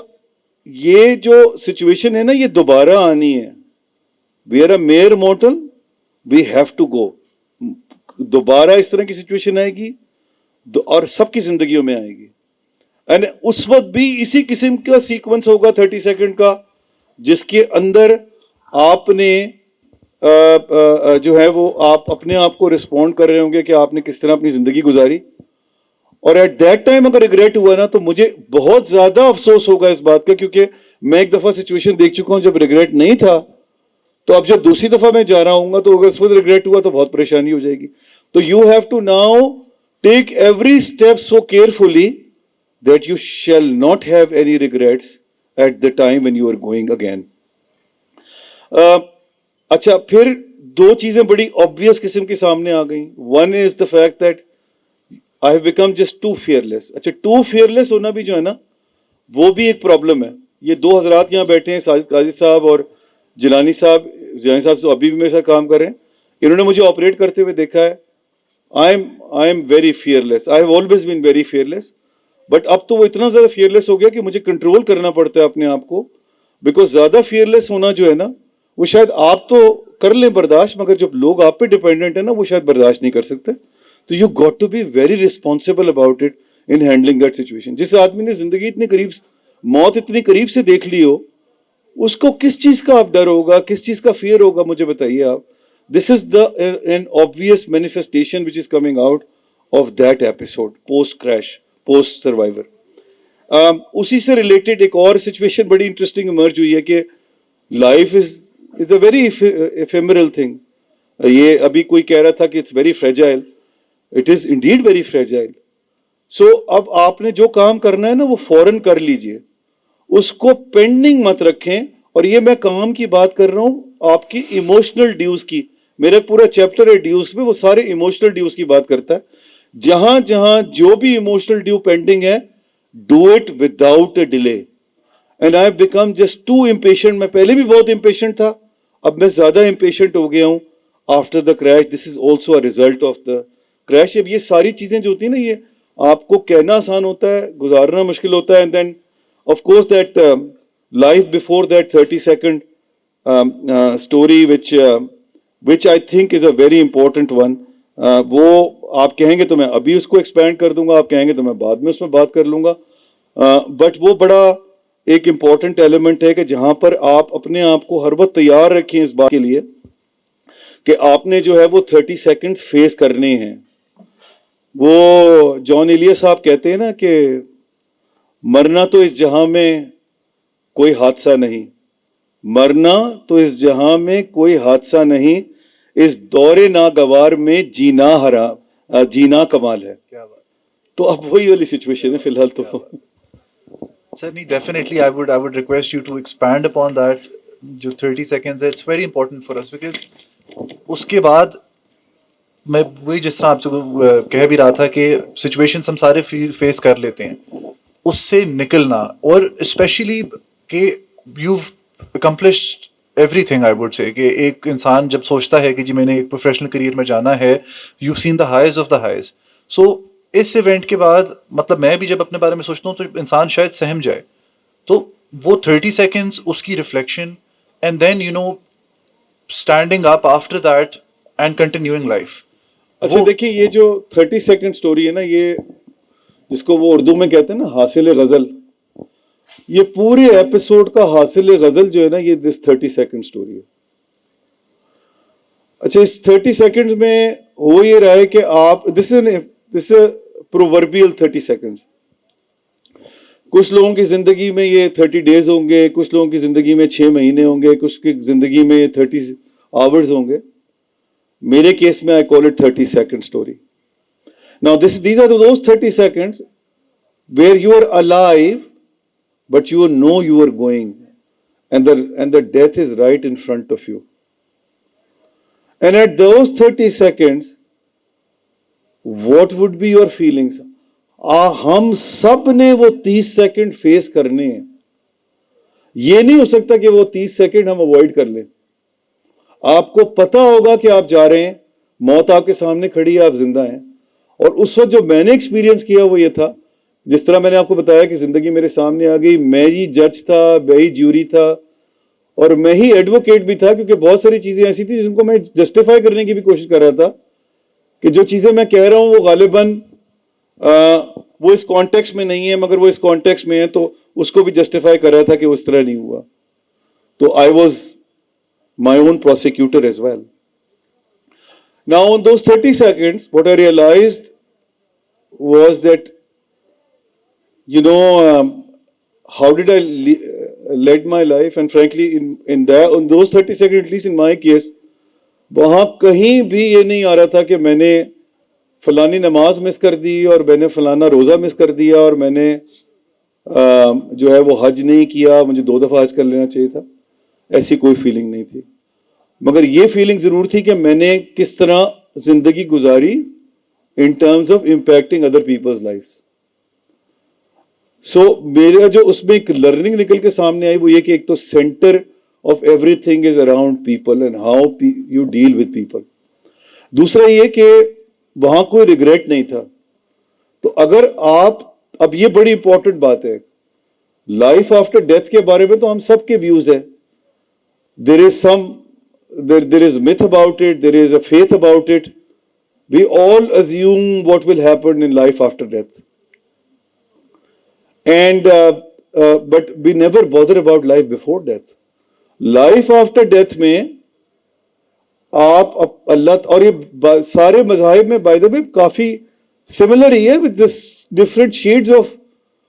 ये जो सिचुएशन है ना, ये दोबारा आनी है. We are a mere mortal, we have to go. दोबारा इस तरह की सिचुएशन आएगी और सबकी जिंदगियों में आएगी. एंड उस वक्त भी इसी किस्म का सीक्वेंस होगा 30 सेकंड का, जिसके अंदर आपने जो है वो आप अपने आप को रिस्पॉन्ड कर रहे होंगे कि आपने किस तरह अपनी जिंदगी गुजारी. और एट दैट टाइम अगर रिग्रेट हुआ ना, तो मुझे बहुत ज्यादा अफसोस होगा इस बात का, क्योंकि मैं एक दफा सिचुएशन देख चुका हूं जब रिग्रेट नहीं था. तो अब जब दूसरी दफा मैं जा रहा हूँ तो अगर उस वक्त रिग्रेट हुआ तो बहुत परेशानी हो जाएगी. तो you have to now take every step so carefully that you shall not have any regrets at the time when you are going again. अच्छा, फिर दो चीजें बड़ी ऑब्वियस किस्म के सामने आ गई. One is the fact that I have become just too fearless. अच्छा, टू फियरलेस होना भी जो है ना, वो भी एक प्रॉब्लम है. ये दो हजरात यहाँ बैठे हैं, साजिद काजी साहब और जिलानी साहब तो अभी भी मेरे साथ काम कर रहे हैं. इन्होंने मुझे ऑपरेट करते हुए देखा है. I am very fearless. I have always been very fearless. But अब तो वो इतना ज्यादा फियरलेस हो गया कि मुझे कंट्रोल करना पड़ता है अपने आप को, बिकॉज ज्यादा फियरलेस होना जो है ना, वो शायद आप तो कर लें बर्दाश्त, मगर जब लोग आप पे डिपेंडेंट है ना, वो शायद बर्दाश्त नहीं कर सकते. तो you got to be very responsible about it in handling that situation. जिस आदमी ने जिंदगी इतनी करीब, मौत इतनी करीब से देख ली हो, उसको किस चीज का आप डर होगा, किस चीज का फियर होगा, मुझे बताइए आप. This is the N obvious manifestation which is coming out of that episode, post crash, post survivor. उसी से रिलेटेड एक और सिचुएशन बड़ी इंटरेस्टिंग इमर्ज हुई है कि life is a very ephemeral thing. ये अभी कोई कह रहा था कि it's very fragile. It is indeed very fragile. So अब आपने जो काम करना है ना, वो फौरन कर लीजिए, उसको पेंडिंग मत रखें. और ये मैं काम की बात कर रहा हूं, आपकी इमोशनल ड्यूज की. मेरा पूरा चैप्टर है ड्यूज में, वो सारे इमोशनल ड्यूज की बात करता है. जहां जहां जो भी इमोशनल ड्यू पेंडिंग है, do it without a delay. And I have become just too impatient. मैं पहले भी बहुत इम्पेशेंट था, अब मैं ज्यादा इम्पेशेंट हो गया हूं after the crash. This is also a result of the crash. अब ये सारी चीजें जो होती है ना, ये आपको कहना आसान होता है, गुजारना मुश्किल होता है. And then of course that life before that 30-second story which I think is a very important one. वो आप कहेंगे तो मैं अभी उसको एक्सपैंड कर दूंगा, आप कहेंगे तो मैं बाद में उसमें बात कर लूंगा. बट वो बड़ा एक इम्पॉर्टेंट एलिमेंट है कि जहां पर आप अपने आप को हर वक्त तैयार रखें इस बात के लिए कि आपने जो है वो 30 सेकंड्स फेस करने हैं. वो जॉन एलिया साहब कहते हैं ना कि मरना तो इस जहां में कोई हादसा नहीं, मरना तो इस जहां में कोई हादसा नहीं, इस दौरे नागवार में जीना कमाल है. क्या बात. तो अब वही वाली सिचुएशन है फिलहाल. तो Sir, definitely I would request you to expand upon that. जो 30 seconds है, it's very important for us because उसके बाद मैं वही जिस तरह आपसे कह भी रहा था कि सिचुएशंस हम सारे फेस कर लेते हैं, उससे निकलना, और स्पेशली कि you've accomplished everything I would say, कि एक इंसान जब सोचता है कि जी मैंने एक प्रोफेशनल करियर में जाना है, you've seen the highs of the highs. So इस इवेंट के बाद मतलब मैं भी जब अपने बारे में सोचता हूँ तो इंसान शायद सहम जाए. तो वो 30 seconds उसकी reflection, and then you know standing up after that and continuing life. अच्छा देखिए, ये जो 30-second स्टोरी है ना, ये जिसको वो उर्दू में कहते हैं ना हासिल गजल, ये पूरे एपिसोड का हासिल गजल जो है ना, ये दिस 30-second स्टोरी है. अच्छा, इस 30 seconds में हो ये रहा है कि आप दिस प्रोवर्बियल 30 seconds. कुछ लोगों की जिंदगी में ये 30 days होंगे, कुछ लोगों की जिंदगी में 6 महीने होंगे, कुछ की जिंदगी में ये 30 hours होंगे. मेरे केस में I call it 30-second story. Now these are those 30 seconds where you are alive but you know you are going, and the death is right in front of you. And at those 30 seconds, what would be your feelings? हम सब ने वो 30 second face करने हैं. ये नहीं हो सकता कि वो 30 सेकंड हम अवॉइड कर लें. आपको पता होगा कि आप जा रहे हैं, मौत आपके सामने खड़ी है, आप जिंदा हैं. और उस वक्त जो मैंने एक्सपीरियंस किया वो ये था, जिस तरह मैंने आपको बताया कि जिंदगी मेरे सामने आ गई, मैं ही जज था, मैं ही ज्यूरी था, और मैं ही एडवोकेट भी था, क्योंकि बहुत सारी चीजें ऐसी थी जिनको मैं जस्टिफाई करने की भी कोशिश कर रहा था कि जो चीजें मैं कह रहा हूं वो गालिबन वो इस कॉन्टेक्स्ट में नहीं है, मगर वो इस कॉन्टेक्स्ट में है, तो उसको भी जस्टिफाई कर रहा था कि उस तरह नहीं हुआ. तो I was my own prosecutor as well. Now on those 30 seconds, what I realized was that, you know, how did I led my life, and frankly on those 30 seconds, at least in my case, वहां कहीं भी ये नहीं आ रहा था कि मैंने फलानी नमाज मिस कर दी और मैंने फलाना रोजा मिस कर दिया और मैंने जो है वो हज नहीं किया, मुझे 2 दफा हज कर लेना चाहिए था. ऐसी कोई फीलिंग नहीं थी, मगर ये फीलिंग जरूर थी कि मैंने किस तरह जिंदगी गुजारी in terms of impacting other people's life. So मेरा जो उसमें एक लर्निंग निकल के सामने आई वो ये कि एक तो centre of everything is around people and how you deal with people. दूसरा ये कि वहां कोई रिग्रेट नहीं था. तो अगर आप, अब ये बड़ी इंपॉर्टेंट बात है, लाइफ आफ्टर डेथ के बारे में तो हम सबके व्यूज है. there is myth about it, there is a faith about it. We all assume what will happen in life after death, and but we never bother about life before death. Life after death में आप अल्लाह, और ये सारे मज़ाहिब में bye the वे काफी similar ही है, with this different shades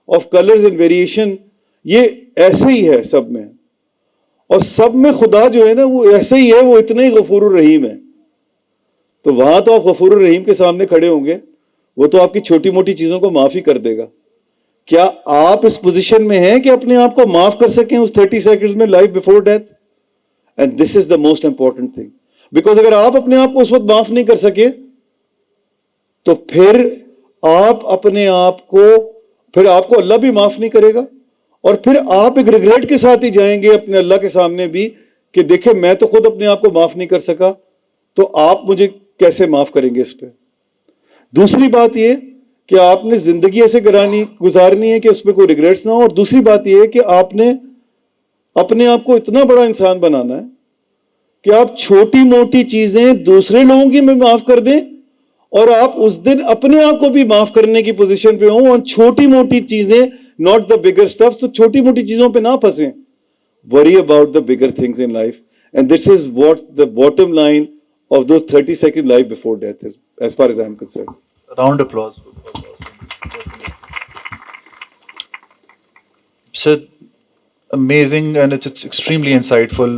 of colours and variation. ये ऐसे ही है सब में, और सब में खुदा जो है ना वो ऐसे ही है, वो इतना ही गफूर रहीम है. तो वहां तो आप गफूर रहीम के सामने खड़े होंगे, वो तो आपकी छोटी मोटी चीजों को माफ ही कर देगा. क्या आप इस पोजीशन में हैं कि अपने आप को माफ कर सकें उस 30 सेकंड्स में, life before death? And this is the most important thing, because अगर आप अपने आप को उस वक्त माफ नहीं कर सके तो फिर आप अपने आप को, फिर आपको अल्लाह भी माफ नहीं करेगा, और फिर आप एक रिग्रेट के साथ ही जाएंगे अपने अल्लाह के सामने भी कि देखे मैं तो खुद अपने आप को माफ नहीं कर सका, तो आप मुझे कैसे माफ करेंगे इस पे. दूसरी बात ये कि आपने जिंदगी ऐसे गुजारनी है कि उसमें कोई रिग्रेट्स ना हो, और दूसरी बात यह है कि आपने अपने आप को इतना बड़ा इंसान बनाना है कि आप छोटी मोटी चीजें दूसरे लोगों की में माफ कर दें और आप उस दिन अपने आप को भी माफ करने की पोजीशन पे हो, और छोटी मोटी चीजें, नॉट द बिगर स्टफ, तो छोटी मोटी चीजों पे ना फंसे, worry about the bigger things in life, and this is what the bottom line of those 30 second life before death is, as far as I'm concerned. Round applause. Sir, amazing and it's extremely insightful.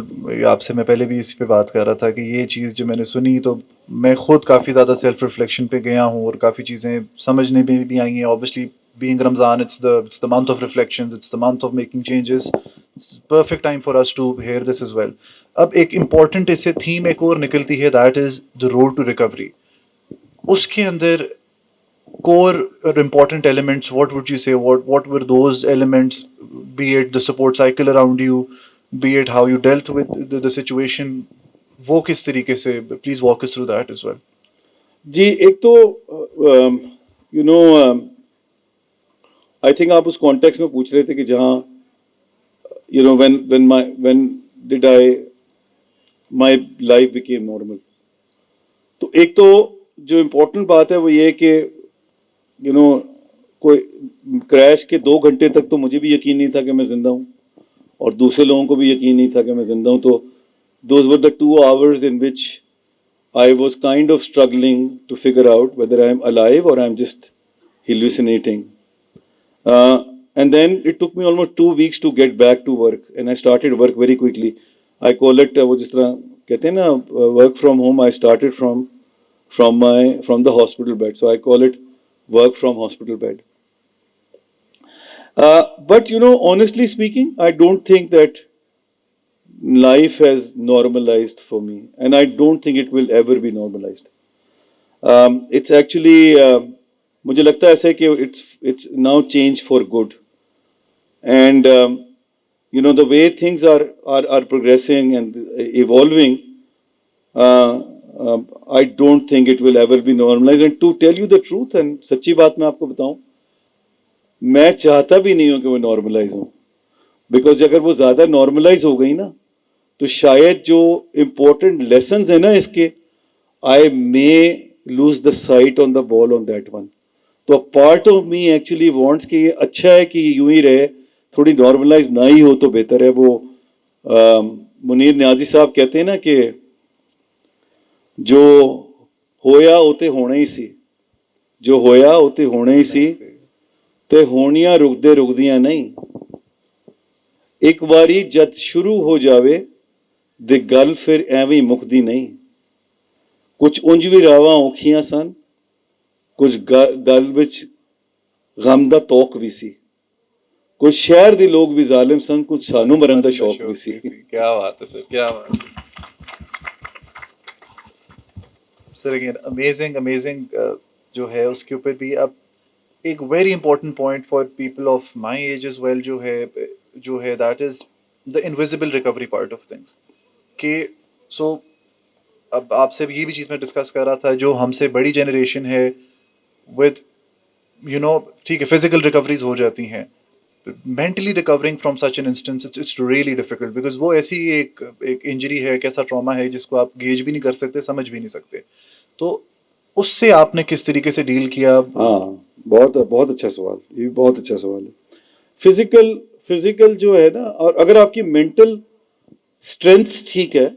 आपसे मैं पहले भी इसी पे बात कर रहा था कि ये चीज़ जो मैंने सुनी तो मैं खुद काफ़ी ज़्यादा सेल्फ रिफ्लेक्शन पे गया हूँ और काफ़ी चीज़ें समझने में भी आई हैं. Obviously being Ramzan, it's the month of reflections, it's the month of making changes. It's perfect time for us to hear this as well. अब एक इम्पॉर्टेंट इससे थीम एक और निकलती है, that is the road to recovery. उसके अंदर core और important elements, what would you say, what were those elements, be it the support cycle around you, be it how you dealt with the situation, वो किस तरीके से, please walk us through that as well. जी, एक तो you know I think आप उस context में पूछ रहे थे कि जहाँ you know when did I my life became normal. तो एक तो जो इम्पोर्टेंट बात है वो ये कि यू नो कोई क्रैश के 2 घंटे तक तो मुझे भी यकीन नहीं था कि मैं जिंदा हूँ और दूसरे लोगों को भी यकीन नहीं था कि मैं जिंदा हूँ. तो those were the 2 hours in which I was kind of struggling to figure out whether I am alive or I am just hallucinating. And then it took me almost 2 weeks to get back to work, and I started work very quickly. I call it वो जिस तरह कहते हैं ना work from home. I started from the hospital bed, so I call it work from hospital bed. But you know, honestly speaking, I don't think that life has normalized for me, and I don't think it will ever be normalized. It's actually मुझे लगता है ऐसे कि it's now changed for good, and you know, the way things are progressing and evolving, I don't think it will ever be normalized. And to tell you the truth, and सच्ची बात मैं आपको बताऊं, मैं चाहता भी नहीं हूं कि वो नॉर्मलाइज हो, बिकॉज अगर वो ज्यादा नॉर्मलाइज हो गई ना तो शायद जो इम्पोर्टेंट लेसन्स है ना इसके, I may lose the sight on the ball on that one. तो part of me actually wants कि ये अच्छा है कि यूं ही रहे, थोड़ी नॉर्मलाइज ना ही हो तो बेहतर है. वो मुनीर न्याजी साहब कहते हैं ना कि जो होया उते होना ही सी, जो होया उते होना ही सी, ते होनियां रुकदे रुकदियां नहीं, एक बारी जद शुरू हो जावे दे गल फिर एवं मुकदी नहीं. कुछ उंज भी रावां औखियां सन, कुछ गल विच गम दा तोक भी सी, कुछ शहर दे लोग भी जालिम सन, कुछ सानू मरन दा शौक भी सी. क्या बात है सर, क्या बात है सर. अगेन अमेजिंग जो है उसके ऊपर भी अब एक very important point for people of my age as well जो है that is the invisible recovery part of things. कि सो अब आपसे ये भी चीज़ मैं डिस्कस कर रहा था, जो हमसे बड़ी जनरेशन है विद यू नो, ठीक है फिजिकल रिकवरीज हो जाती हैं, mentally recovering from such an instance it's really difficult, because वो ऐसी एक इंजरी है, एक ऐसा ट्रॉमा है जिसको आप गेज भी नहीं कर सकते, समझ भी नहीं सकते. तो उससे आपने किस तरीके से डील किया? हाँ, बहुत अच्छा सवाल, ये बहुत अच्छा सवाल है. फिजिकल जो है ना, और अगर आपकी मेंटल स्ट्रेंथ ठीक है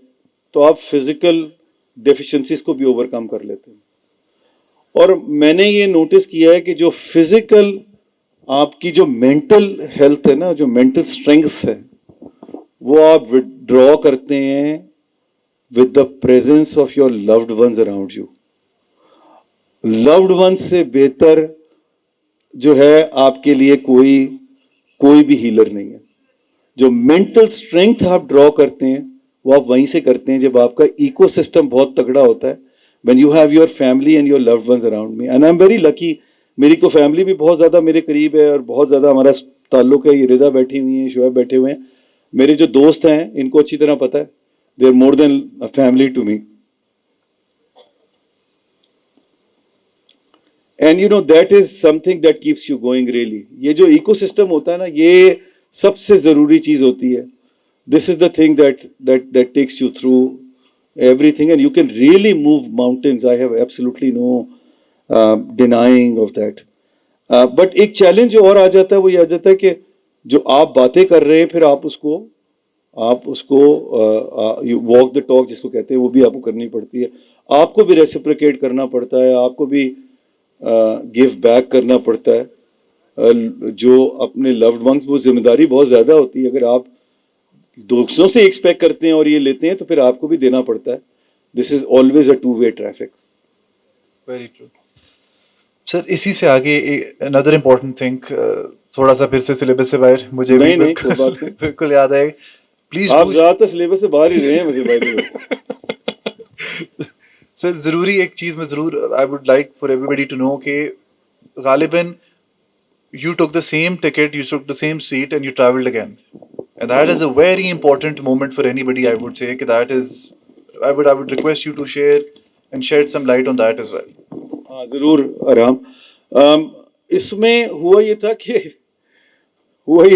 तो आप फिजिकल डेफिशिएंसीज को भी ओवरकम कर लेते हैं. और मैंने ये नोटिस किया है कि जो फिजिकल आपकी जो मेंटल हेल्थ है ना, जो मेंटल स्ट्रेंथ है, वो आप विड्रॉ करते हैं with the presence of your loved ones around you. Loved ones से बेहतर जो है आपके लिए कोई भी हीलर नहीं है. जो मेंटल स्ट्रेंथ आप ड्रॉ करते हैं वो आप वहीं से करते हैं जब आपका इकोसिस्टम बहुत तगड़ा होता है. When you have your family and your loved ones around me, and I am very lucky. मेरी तो फैमिली भी बहुत ज़्यादा मेरे करीब है और बहुत ज़्यादा हमारा ताल्लुक है. ये रिदा बैठी हुई हैं, शुएब बैठे हुए हैं, मेरे जो दोस्त हैं इनको अच्छी तरह पता है, they are more than a family to me. And you know that is something that keeps you going really. ये जो इकोसिस्टम होता है ना, ये सबसे ज़रूरी चीज़ होती है. This is the thing that takes you through everything, and you can really move mountains. I have absolutely no denying of that. But एक चैलेंज और आ जाता है, वो ये आ जाता है कि जो आप बातें कर रहे हैं फिर आप उसको वॉक द टॉक जिसको कहते हैं वो भी आपको करनी पड़ती है. आपको भी रेसिप्रोकेट करना पड़ता है, आपको भी गिव बैक करना पड़ता है. जो अपने लव्ड वंस, वो जिम्मेदारी बहुत ज़्यादा होती है. अगर आप दूसरों से एक्सपेक्ट करते हैं और ये लेते हैं तो फिर आपको भी देना पड़ता है. This is always a two way traffic. Very true sir. इसी से आगे अनदर इम्पोर्टेंट थिंग, थोड़ा सा फिर से सिलेबस से बाहर, मुझे भी नहीं, कोई बात नहीं. बिल्कुल याद है. प्लीज आप ज़्यादातर सिलेबस से बाहर ही रहे हैं वैसे भाई. सर ज़रूरी एक चीज़ मैं ज़रूर, I would like for everybody to know कि गालिबन you took the same ticket, you took the same seat, and you traveled again. And that is a very important moment for anybody, I would say. That is, I would request you to share and shed some light on that as well. हाँ ज़रूर आराम. इसमें हुआ ये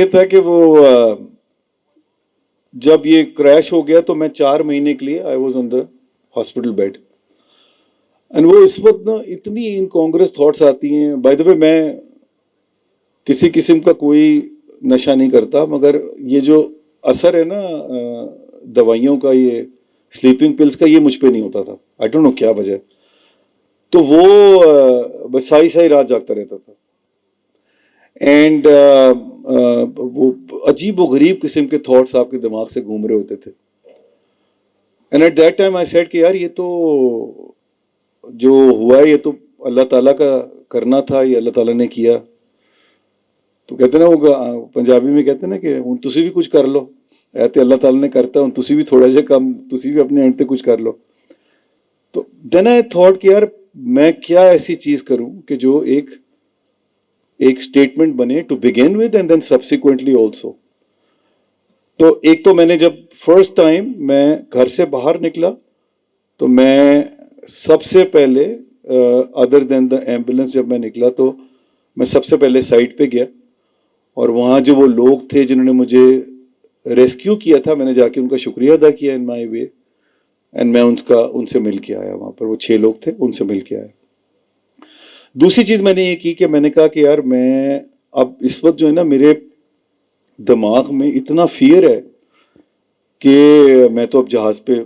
था कि वो जब ये क्रैश हो गया तो मैं 4 महीने के लिए I was on the hospital bed. And वो इस वक्त ना इतनी इनकॉन्ग्रेस थॉट्स आती हैं. बाय द वे, मैं किसी किस्म का कोई नशा नहीं करता, मगर ये जो असर है ना दवाइयों का, ये स्लीपिंग पिल्स का, ये मुझ पे नहीं होता था. आई डोंट नो क्या वजह. तो वो बस सारी रात जागता रहता था. एंड वो अजीब व गरीब किस्म के थॉट्स आपके दिमाग से घूम रहे होते थे. And eight that time I said कि यार ये तो जो हुआ है ये तो अल्लाह ताला का करना था, ये अल्लाह ताला ने किया. तो कहते ना, वो पंजाबी में कहते ना कि हुण तुसी भी कुछ कर लो, ऐ ते अल्लाह ताला ने करता, हुण तुसी भी थोड़ा जिहा कम, तुसी भी अपने एंड ते कुछ कर लो. तो देन आई थॉट कि यार मैं क्या ऐसी चीज़ करूं कि जो एक स्टेटमेंट बने to begin with and then subsequently also. तो एक तो मैंने जब फर्स्ट टाइम मैं घर से बाहर निकला तो मैं सबसे पहले अदर देन द एम्बुलेंस, जब मैं निकला तो मैं सबसे पहले साइट पे गया और वहाँ जो वो लोग थे जिन्होंने मुझे रेस्क्यू किया था, मैंने जाके उनका शुक्रिया अदा किया इन माई वे. एंड मैं उनसे मिल के आया. वहाँ पर वो 6 लोग थे, उनसे मिल के आया. दूसरी चीज़ मैंने ये की कि मैंने कहा कि यार मैं अब इस वक्त जो है ना, मेरे दिमाग में इतना फियर है कि मैं तो अब जहाज़ पे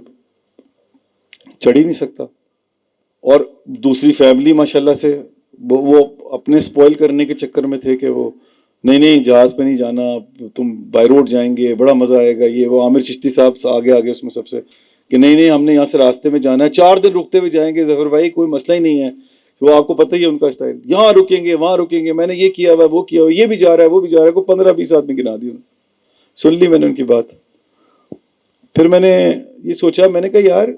चढ़ ही नहीं सकता. और दूसरी फैमिली माशाल्लाह से वो अपने स्पॉइल करने के चक्कर में थे कि वो नहीं जहाज़ पे नहीं जाना, तुम बाय रोड जाएंगे, बड़ा मज़ा आएगा. ये वो आमिर चिश्ती साहब आगे उसमें सबसे कि नहीं हमने यहाँ से रास्ते में जाना है, 4 दिन रुकते हुए जाएंगे जफर भाई, कोई मसला ही नहीं है. तो आपको पता ही है उनका स्टाइल, यहाँ रुकेंगे वहाँ रुकेंगे, मैंने ये किया हुआ वो किया हुआ, ये भी जा रहा है वो भी जा रहा है. को 15-20 आदमी गिना दी. सुन ली मैंने उनकी बात. फिर मैंने ये सोचा, मैंने कहा यार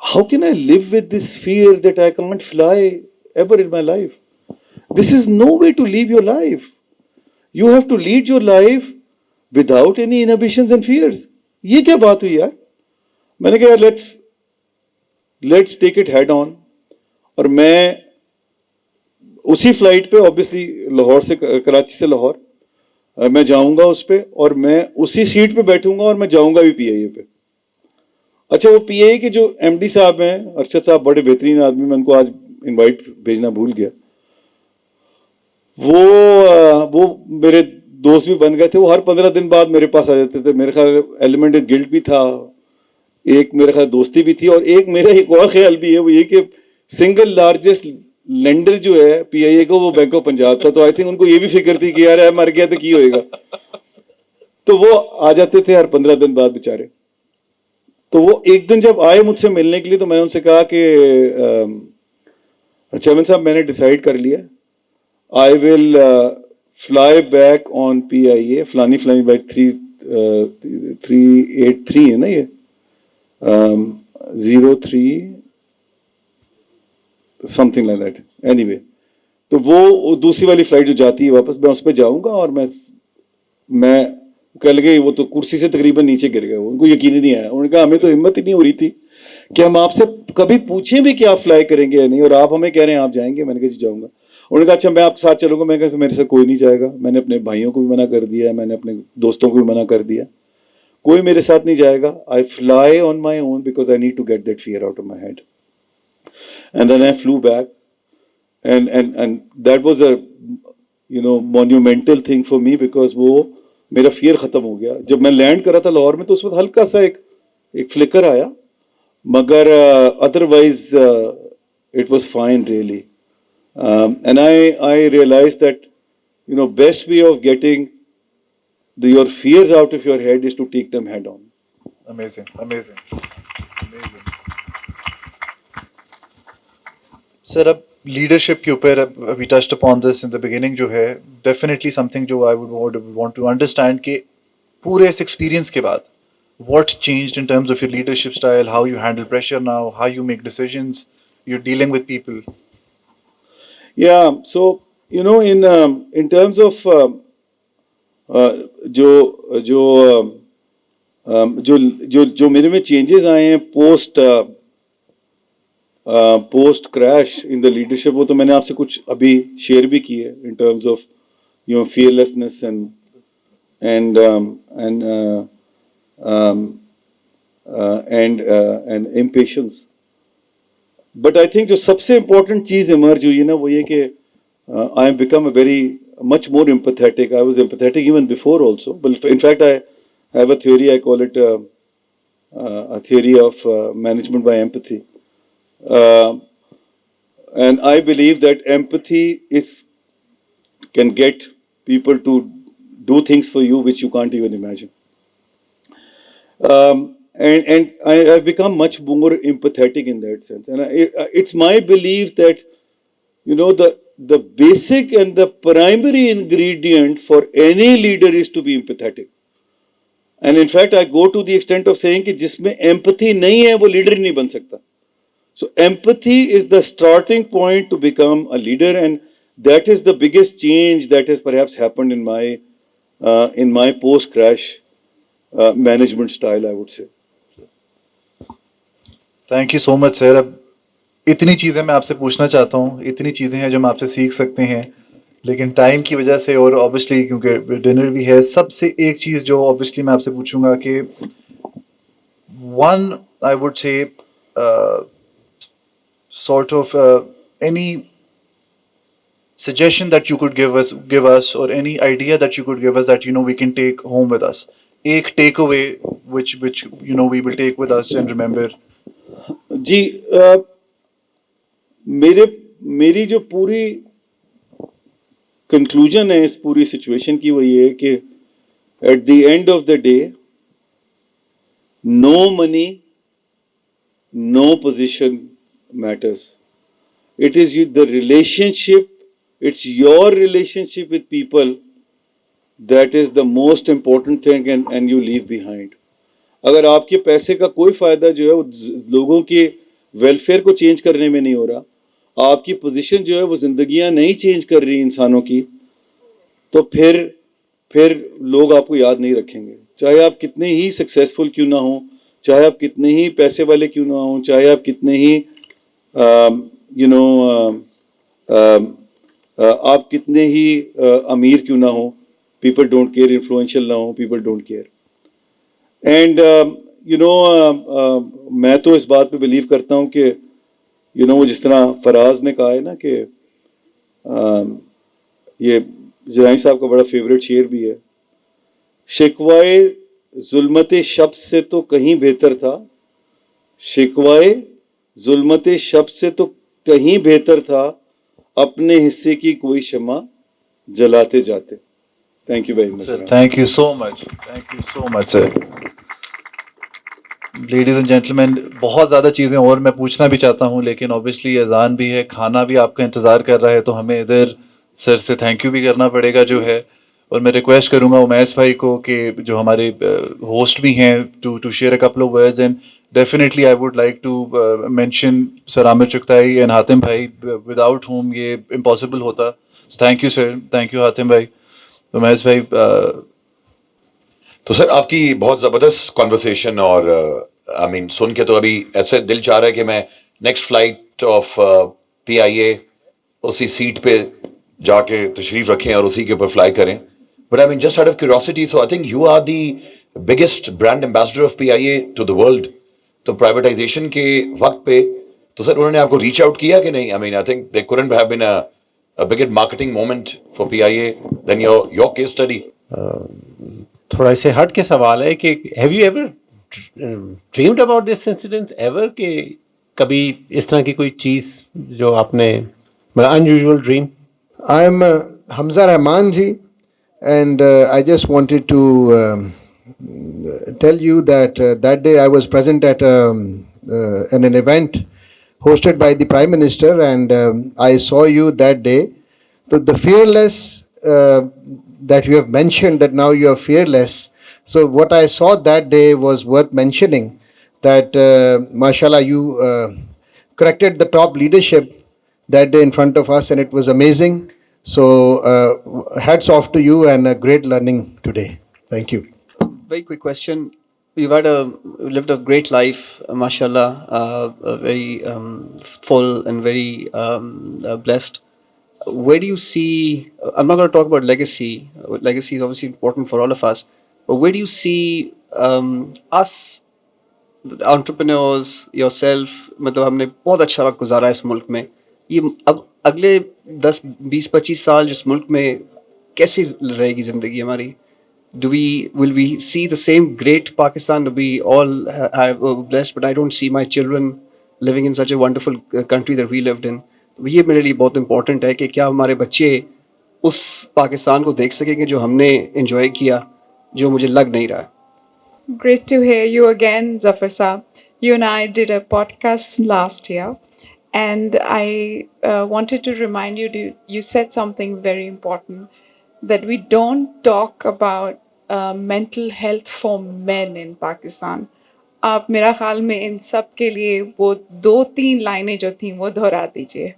how can I live with this fear that I can't fly ever in my life. This is no way to live your life. You have to lead your life without any inhibitions and fears. ये क्या बात हुई यार. मैंने कहा यार let's take it head on. और मैं उसी फ्लाइट पे, ऑब्वियसली लाहौर से, कराची से लाहौर, मैं जाऊंगा उस पे और मैं उसी सीट पे बैठूंगा और मैं जाऊंगा भी PIA पे. अच्छा, वो PIA के जो MD साहब हैं, अरशद साहब, बड़े बेहतरीन आदमी, मैं उनको आज इनवाइट भेजना भूल गया. वो मेरे दोस्त भी बन गए थे. वो हर 15 दिन बाद मेरे पास आ जाते थे. मेरे ख्याल एलिमेंट गिल्ट भी था, एक मेरे ख्याल दोस्ती भी थी, और एक मेरा एक और ख्याल भी है, वो ये कि सिंगल लार्जेस्ट लेंडर जो है PIA का वो बैंक ऑफ पंजाब था. तो आई थिंक उनको ये भी फिक्र थी कि यार मर गया तो की होएगा. तो वो आ जाते थे हर 15 दिन बाद बेचारे. तो वो एक दिन जब आए मुझसे मिलने के लिए तो मैंने उनसे कहा कि चेयरमैन साहब, मैंने डिसाइड कर लिया, I will fly back on PIA, flying by 383 है ना ये, 03 something like that. Anyway, तो वो दूसरी वाली फ्लाइट जो जाती है वापस, मैं उस पर जाऊंगा. और मैं कह लगे वो तो कुर्सी से तकरीबन नीचे गिर गए. उनको यकीन ही नहीं आया. उन्होंने कहा हमें तो हिम्मत ही नहीं हो रही थी कि हम आपसे कभी पूछें भी कि आप फ्लाई करेंगे या नहीं, और आप हमें कह रहे हैं आप जाएंगे। मैंने कहा जी जाऊंगा। उन्होंने कहा अच्छा मैं आपके साथ चलूंगा। मैंने कहा मेरे साथ कोई नहीं जाएगा। मैंने अपने भाइयों को भी मना कर दिया है, मैंने अपने दोस्तों को भी मना कर दिया, कोई मेरे साथ नहीं जाएगा। I fly on my own because I need to get that fear out of my head. And then I flew back and that was a monumental thing for me because वो मेरा फियर खत्म हो गया। जब मैं land करा था लाहौर में तो उस वक्त हल्का सा एक फ्लिकर आया, मगर otherwise it was fine really. And I realize that best way of getting your fears out of your head is to take them head on. Amazing. Sir अब लीडरशिप के ऊपर we touched upon this in the beginning, जो है definitely something जो I would want to understand कि पूरे इस experience के बाद what changed in terms of your leadership style, how you handle pressure now, how you make decisions, you are dealing with people. Yeah, so in terms of जो मेरे में changes आए हैं post crash in the leadership, वो तो मैंने आपसे कुछ अभी शेयर भी किए इन terms of fearlessness and impatience. But I think जो सबसे important चीज़ इमर्ज हुई है ना, वो ये कि I have become much more empathetic. I was empathetic even before also, but in fact I have a theory, I call it a theory of management by empathy. And I believe that empathy can get people to do things for you which you can't even imagine. And I have become much more empathetic in that sense. And it's my belief that the basic and the primary ingredient for any leader is to be empathetic. And in fact, I go to the extent of saying कि जिसमें empathy नहीं है वो leader ही नहीं बन सकता. So empathy is the starting point to become a leader, and that is the biggest change that has perhaps happened in my post-crash management style, I would say. Thank you so much sir. अब इतनी चीज़ें मैं आपसे पूछना चाहता हूँ, इतनी चीज़ें हैं जो हम आपसे सीख सकते हैं, लेकिन टाइम की वजह से और ऑब्वियसली क्योंकि डिनर भी है, सबसे एक चीज़ जो ऑब्वियसली मैं आपसे पूछूंगा कि one I would say sort of any suggestion that you could give us or any idea that you could give us that we can take home with us, एक takeaway which we will take with us and remember. जी मेरी जो पूरी conclusion है इस पूरी situation की वो ये है कि at the end of the day no money no position matters. It is the relationship, it's your relationship with people that is the most important thing and you leave behind. अगर आपके पैसे का कोई फायदा जो है वो लोगों के वेलफेयर को चेंज करने में नहीं हो रहा, आपकी पोजीशन जो है वो जिंदगियां नहीं चेंज कर रही इंसानों की, तो फिर लोग आपको याद नहीं रखेंगे। चाहे आप कितने ही सक्सेसफुल क्यों ना हो, चाहे आप कितने ही पैसे वाले क्यों ना हो, चाहे आप कितने ही आप कितने ही अमीर क्यों ना हो, पीपल डोंट केयर, इन्फ्लुएंशियल ना हो, पीपल डोंट केयर। एंड मैं तो इस बात पे बिलीव करता हूँ कि वो जिस तरह फराज ने कहा है ना कि ये जराई साहब का बड़ा फेवरेट शेर भी है, शिकवाए जुल्मते शब्द से तो कहीं बेहतर था, शिकवाए जुल्मते शब्द से तो कहीं बेहतर था, अपने हिस्से की कोई शमा जलाते जाते। Thank you very much. Thank you so much sir. Ladies and gentleman, बहुत ज़्यादा चीज़ें और मैं पूछना भी चाहता हूँ, लेकिन ऑब्वियसली अजान भी है, खाना भी आपका इंतज़ार कर रहा है, तो हमें इधर सर से थैंक यू भी करना पड़ेगा जो है। और मैं रिक्वेस्ट करूँगा उमैस भाई को कि जो हमारे होस्ट भी हैं to share a couple of words, and definitely I would like to mention Sir Amir Chughtai and Hatim bhai, without whom ये impossible होता। So thank you sir, thank you Hatim bhai, Umais भाई। तो sir आपकी बहुत ज़बरदस्त conversation और I mean सुन के तो अभी ऐसे दिल चाह रहा है कि मैं नेक्स्ट फ्लाइट ऑफ PIA उसी सीट पे जाके तशरीफ रखें और उसी के ऊपर फ्लाई करें. But I mean just out of curiosity, so I think you are the biggest brand ambassador of PIA to the world. तो प्राइवेटाइजेशन के वक्त पे तो सर उन्होंने आपको रीच आउट किया कि नहीं? I mean I think they couldn't have been a bigger marketing moment for PIA than your case study. थोड़ा इससे हट के सवाल है कि have you ever dreamed about this incident ever, कि कभी इस तरह की कोई चीज़ जो आपने मतलब unusual dream? I'm Hamza Rahman ji, and I just wanted to tell you that that day I was present at an event hosted by the Prime Minister, and I saw you that day. So the fearless that you have mentioned, that now you are fearless. So what I saw that day was worth mentioning. That mashallah, you corrected the top leadership that day in front of us, and it was amazing. So hats off to you, and a great learning today. Thank you. Very quick question. You've lived a great life, mashallah, very full and very blessed. Where do you see, I'm not going to talk about legacy. Legacy is obviously important for all of us. But where do you see us, entrepreneurs, yourself, मतलब हमने बहुत अच्छा वक्त गुजारा है इस मुल्क में. ये अब अगले 10-20-25 साल जिस मुल्क में कैसी रहेगी ज़िंदगी हमारी? Will we see the same great Pakistan that we all have blessed? But I don't see my children living in such a wonderful country that we lived in. ये मेरे लिए बहुत important है कि क्या हमारे बच्चे उस पाकिस्तान को देख सकेंगे जो हमने enjoy किया, जो मुझे लग नहीं रहा है. Great to hear you again, Zafar Saab. You and I did a podcast last year, and I wanted to remind you, you said something very important, that we don't talk about mental health for men in Pakistan. आप मेरा ख्याल में इन सब के लिए वो 2-3 लाइनें जो थी वो दोहरा दीजिए.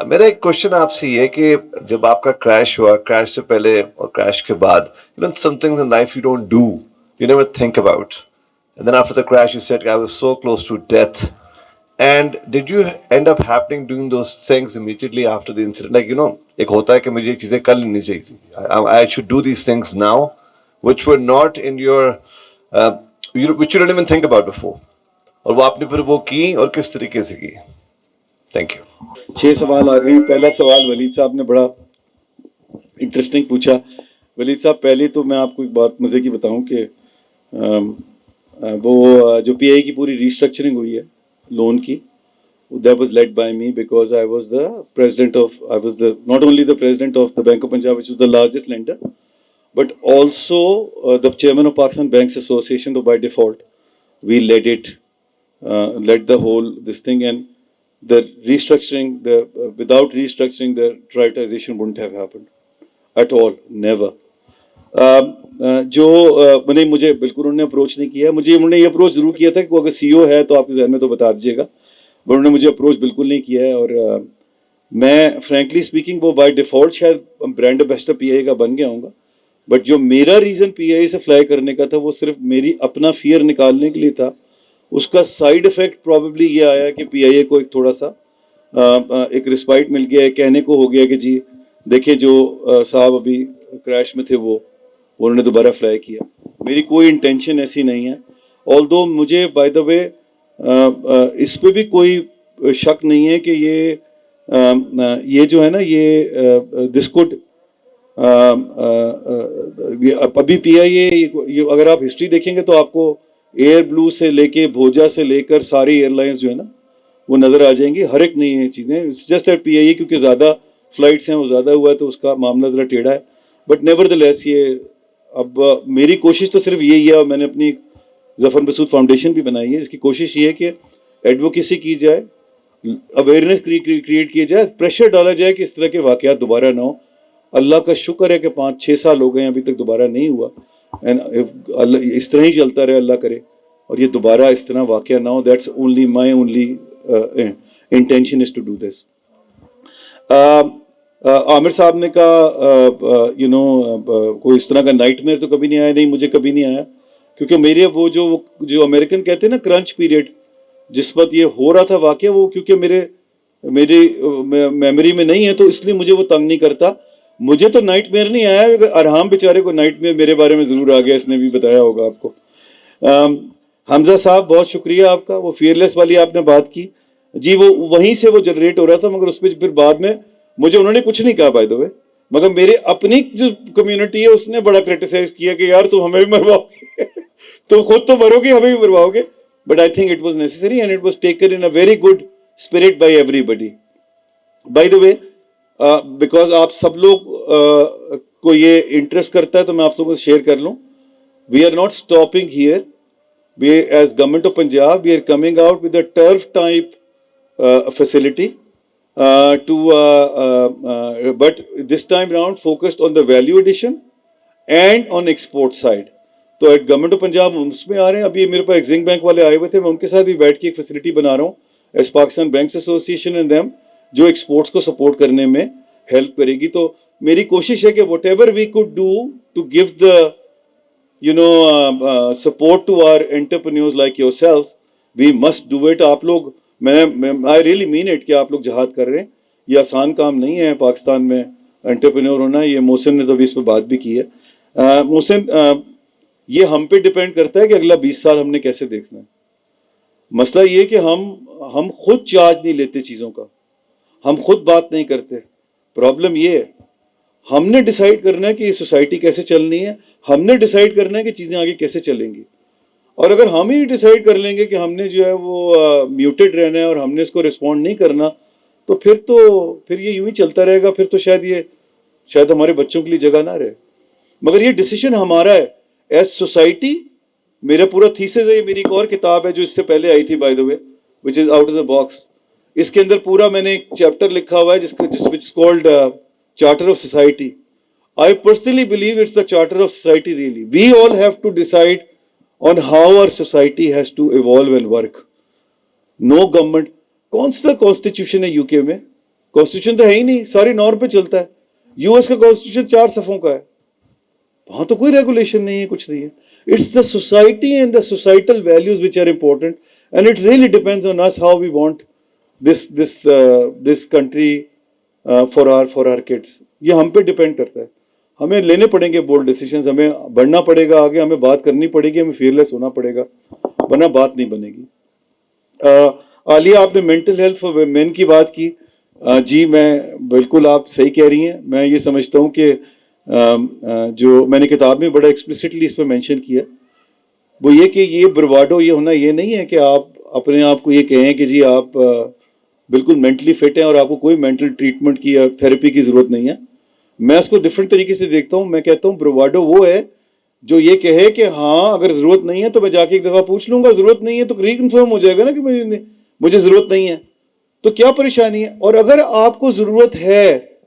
मेरा एक क्वेश्चन आपसे ये है कि जब आपका क्रैश हुआ, क्रैश से पहले और क्रैश के बाद, you know, some things in life you don't do, you never think about, and then after the crash you said I was so close to death. And did you end up happening doing those things immediately after the incident? Like, you know, एक होता है कि मुझे ये चीज़ें कर लेनी चाहिए थी. I should do these things now, which were not in your, which you didn't even think about before. और वो आपने फिर वो की और किस तरीके से की? Thank you. 6 सवाल आ गए. पहला सवाल वलीद साहब ने बड़ा इंटरेस्टिंग पूछा. वलीद साहब, पहले तो मैं आपको एक बात मज़े की बताऊं कि वो जो PI की पूरी रीस्ट्रक्चरिंग हुई है लोन की, that was led by me, because I was not only the president of the Bank of Punjab, which was the largest lender, but also the chairman of Pakistan Banks Association. So by default, we led the whole this thing, and the restructuring, without restructuring, the privatization wouldn't have happened at all, never. जो मैंने मुझे बिल्कुल उन्होंने approach नहीं किया. मुझे उन्होंने ये अप्रोच ज़रूर किया था कि वो अगर CEO है तो आपके जहन में तो बता दीजिएगा, बट उन्होंने मुझे अप्रोच बिल्कुल नहीं किया है. और मैं फ्रैंकली स्पीकिंग वो बाय डिफ़ॉल्ट शायद ब्रांड एम्बेसडर PI का बन गया हूँगा, बट जो मेरा रीज़न PI से फ्लाई करने का था वो सिर्फ मेरी अपना फियर निकालने के लिए था. उसका साइड इफ़ेक्ट प्रॉबेबली ये आया कि PIA को एक थोड़ा सा एक रिस्पाइट मिल गया है. कहने को हो गया कि जी देखिए जो साहब अभी क्रैश में थे वो उन्होंने दोबारा फ्लाई किया. मेरी कोई इंटेंशन ऐसी नहीं है. ऑल्दो मुझे बाय द वे इस पे भी कोई शक नहीं है कि ये जो है ना ये दिस कुड अभी PIA ये अगर आप हिस्ट्री देखेंगे तो आपको एयर ब्लू से लेके भोजा से लेकर सारी एयरलाइंस जो है ना वो नज़र आ जाएंगी. हर एक नई चीज़ें, इट्स जस्ट दैट PIA क्योंकि ज़्यादा फ्लाइट्स हैं वो ज़्यादा हुआ है तो उसका मामला ज़रा टेढ़ा है. बट नेवरदलेस ये अब मेरी कोशिश तो सिर्फ यही है, और मैंने अपनी ज़फ़र मसूद फाउंडेशन भी बनाई है. इसकी कोशिश ये है कि एडवोकेसी की जाए, अवेयरनेस क्रिएट किया जाए, प्रेशर डाला जाए कि इस तरह के वाक़यात दोबारा ना हो. अल्लाह का शुक्र है कि 5-6 साल हो गए अभी तक दोबारा नहीं हुआ. एंड इस तरह ही चलता रहे, अल्लाह करे, और ये दोबारा इस तरह वाक़या ना हो. That's only my only intention is to do this. Aamir sahab ने कहा कोई इस तरह का नाइटमेयर तो कभी नहीं आया. नहीं, मुझे कभी नहीं आया क्योंकि मेरे वो जो अमेरिकन कहते हैं ना क्रंच पीरियड, जिस वक्त ये हो रहा था वाकया, वो क्योंकि मेरी मेमोरी में नहीं है, तो इसलिए मुझे वो तंग नहीं करता। मुझे तो नाइटमेयर नहीं आया, अरहाम बेचारे को नाइटमेयर मेरे बारे में ज़रूर आ गया, इसने भी बताया होगा आपको। हमजा साहब बहुत शुक्रिया आपका, वो फियरलेस वाली आपने बात की जी, वो वहीं से वो जनरेट हो रहा था, मगर उस पर फिर बाद में मुझे उन्होंने कुछ नहीं कहा बाय द वे, मगर मेरे अपनी जो कम्युनिटी है उसने बड़ा क्रिटिसाइज किया कि यार तुम हमें भी मरवाओगे तुम खुद तो मरोगे, हमें भी मरवाओगे। But I think it was necessary and it was taken in a very good spirit by everybody. By the way, because आप सब लोग को ये इंटरेस्ट करता है तो मैं आप लोगों से शेयर कर लूँ, we are not stopping here, we as government of Punjab, we are coming out with a turf type facility but this time round focused on the value addition and on export side. तो eight government of Punjab उसमें आ रहे हैं। अभी मेरे पास Exim bank वाले आए हुए थे, मैं उनके साथ भी बैठ के एक फैसिलिटी बना रहा हूँ as Pakistan banks association and them, जो एक्सपोर्ट्स को सपोर्ट करने में हेल्प करेगी। तो मेरी कोशिश है कि whatever we could do to give the support to our entrepreneurs like yourselves, we must do it. आप लोग, I really mean it कि आप लोग जहाद कर रहे हैं, ये आसान काम नहीं है पाकिस्तान में एंटरप्रेन्योर होना। ये मोहसिन ने तो अभी इस पर बात भी की है। मोहसिन, ये हम पे डिपेंड करता है कि अगला 20 साल हमने कैसे देखना है। मसला ये कि हम खुद चार्ज नहीं लेते चीज़ों का, हम खुद बात नहीं करते। प्रॉब्लम ये है, हमने डिसाइड करना है कि ये सोसाइटी कैसे चलनी है, हमने डिसाइड करना है कि चीज़ें आगे कैसे चलेंगी। और अगर हम ही डिसाइड कर लेंगे कि हमने जो है वो म्यूटेड रहना है और हमने इसको रिस्पॉन्ड नहीं करना, तो फिर ये यूं ही चलता रहेगा। फिर तो शायद हमारे बच्चों के लिए जगह ना रहे। मगर ये डिसीजन हमारा है एज सोसाइटी। मेरा पूरा थीसिस है, ये मेरी एक और किताब है जो इससे पहले आई थी bye the way, which is out of the box. इसके अंदर पूरा मैंने एक चैप्टर लिखा हुआ है which is called charter of society. I personally believe it's the charter of society really. We all have to decide on how our society has to evolve and work. No government. कौन सा constitution है UK में? Constitution तो है ही नहीं, सारी norm पे चलता है। यूएस का कॉन्स्टिट्यूशन 4 सफ़ों का है, वहां तो कोई रेगुलेशन नहीं है, कुछ नहीं है। It's the society and the societal values which are important, and it really depends on us how we want this country for our kids. ये हम पे डिपेंड करता है। हमें लेने पड़ेंगे बोल्ड डिसीजंस, हमें बढ़ना पड़ेगा आगे, हमें बात करनी पड़ेगी, हमें फियरलेस होना पड़ेगा, वरना बात नहीं बनेगी। आलिया, आपने मेंटल हेल्थ फॉर मेन की बात की। जी, मैं बिल्कुल, आप सही कह रही हैं। मैं ये समझता हूँ कि जो मैंने किताब में बड़ा एक्सप्लिसिटली इस पर मेंशन किया, वो ये कि ये ब्रवाडो ये होना ये नहीं है कि आप अपने आप को ये कहें कि जी आप बिल्कुल मेंटली फिट हैं और आपको कोई मेंटल ट्रीटमेंट की या थेरेपी की ज़रूरत नहीं है। मैं उसको डिफरेंट तरीके से देखता हूँ। मैं कहता हूँ ब्रोवाडो वो है जो ये कहे कि हाँ अगर ज़रूरत नहीं है तो मैं जाके एक दफ़ा पूछ लूँगा, ज़रूरत नहीं है तो रिकन्फर्म हो जाएगा ना कि मुझे ज़रूरत नहीं है, तो क्या परेशानी है। और अगर आपको ज़रूरत है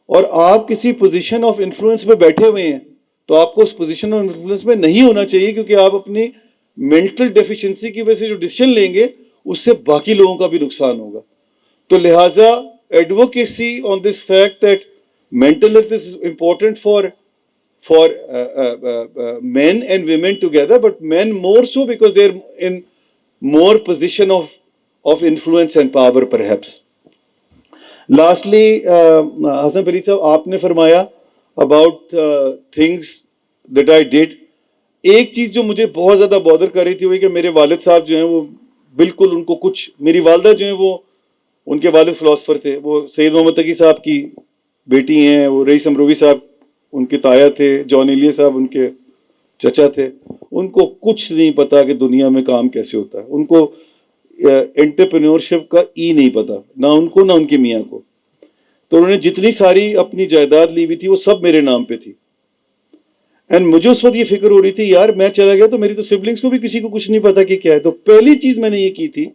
और आप किसी पोजीशन ऑफ इन्फ्लुएंस में बैठे हुए हैं, तो आपको उस पोजीशन ऑफ इन्फ्लुएंस में नहीं होना चाहिए, क्योंकि आप अपनी मेंटल डेफिशिएंसी की वजह से जो डिसीजन लेंगे उससे बाकी लोगों का भी नुकसान होगा। तो लिहाजा advocacy on this fact that mental health is important for men and women together, but men more so because they're in more position of influence and power perhaps. Lastly, Hasan Fareed साहब, आपने फरमाया about things that I did. एक चीज़ जो मुझे बहुत ज़्यादा bother कर रही थी वो कि मेरे वालिद साहब जो हैं वो बिल्कुल, उनको कुछ, मेरी वालदा जो हैं वो, उनके वालिद फ़िलासफ़र थे, वो सैयद मोहम्मद तकी साहब की बेटी हैं, वो रईस अमरोवी साहब उनके ताया थे, जॉन एलिया साहब उनके चचा थे। उनको कुछ नहीं पता कि दुनिया में काम कैसे होता है, उनको एंटरप्रेन्योरशिप का ई नहीं पता, ना उनको ना उनके मियाँ को। तो उन्होंने जितनी सारी अपनी जायदाद ली हुई थी वो सब मेरे नाम पे थी। एंड मुझे उस वक्त ये फिक्र हो रही थी, यार मैं चला गया तो मेरी तो सिबलिंग्स को भी किसी को कुछ नहीं पता कि क्या है। तो पहली चीज़ मैंने ये की थी,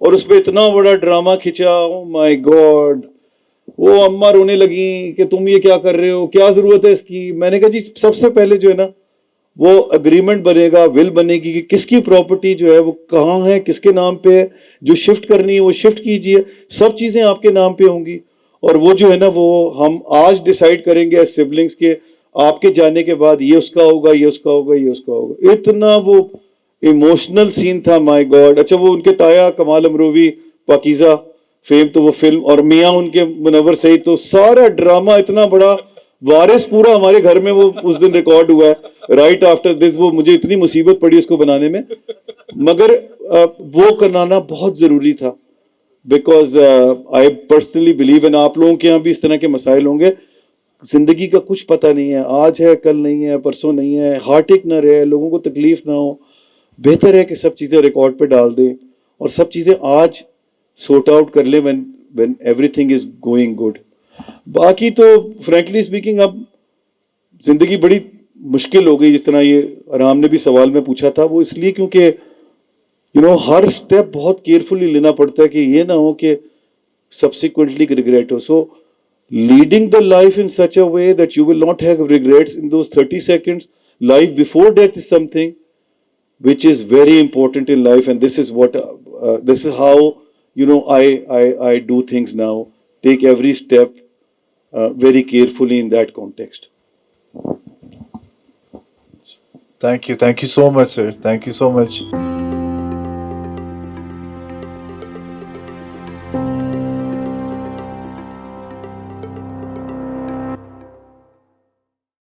और उस पर इतना बड़ा ड्रामा खिंचा, ओ माई गॉड, वो अम्मा रोने लगी कि तुम ये क्या कर रहे हो, क्या ज़रूरत है इसकी। मैंने कहा जी सबसे पहले जो है ना वो अग्रीमेंट बनेगा, विल बनेगी कि किसकी प्रॉपर्टी जो है वो कहाँ है, किसके नाम पे है, जो शिफ्ट करनी है वो शिफ्ट कीजिए, सब चीज़ें आपके नाम पे होंगी। और वो जो है ना वो हम आज डिसाइड करेंगे सिबलिंग्स के, आपके जाने के बाद ये उसका होगा, ये उसका होगा, ये उसका होगा। इतना वो इमोशनल सीन था, माय गॉड। अच्छा, वो उनके ताया कमाल अमरोवी, पाकीज़ा फेम, तो वो फिल्म, और मियाँ उनके मुनव्वर सईद, तो सारा ड्रामा इतना बड़ा, वारिस पूरा हमारे घर में वो उस दिन रिकॉर्ड हुआ है। राइट आफ्टर दिस वो मुझे इतनी मुसीबत पड़ी उसको बनाने में, मगर वो कराना बहुत ज़रूरी था, because I personally believe in, आप लोगों के यहाँ भी इस तरह के मसाइल होंगे। जिंदगी का कुछ पता नहीं है, आज है कल नहीं है, परसों नहीं है, हार्ट एक ना रहे, लोगों को तकलीफ ना हो। बेहतर है कि सब चीज़ें रिकॉर्ड पे डाल दें और सब चीज़ें आज सॉर्ट आउट कर लें when everything is going good. बाकी तो फ्रैंकली स्पीकिंग अब जिंदगी बड़ी मुश्किल हो गई, जिस तरह ये राम ने भी सवाल में पूछा था, वो इसलिए क्योंकि हर स्टेप बहुत केयरफुली लेना पड़ता है कि ये ना हो कि सब्सिक्वेंटली रिग्रेट हो। सो leading the life in such a way that you will not have regrets in those 30 seconds. Life before death is something which is very important in life, and this is what this is how I do things now. Take every step very carefully in that context. Thank you so much, sir. Thank you so much.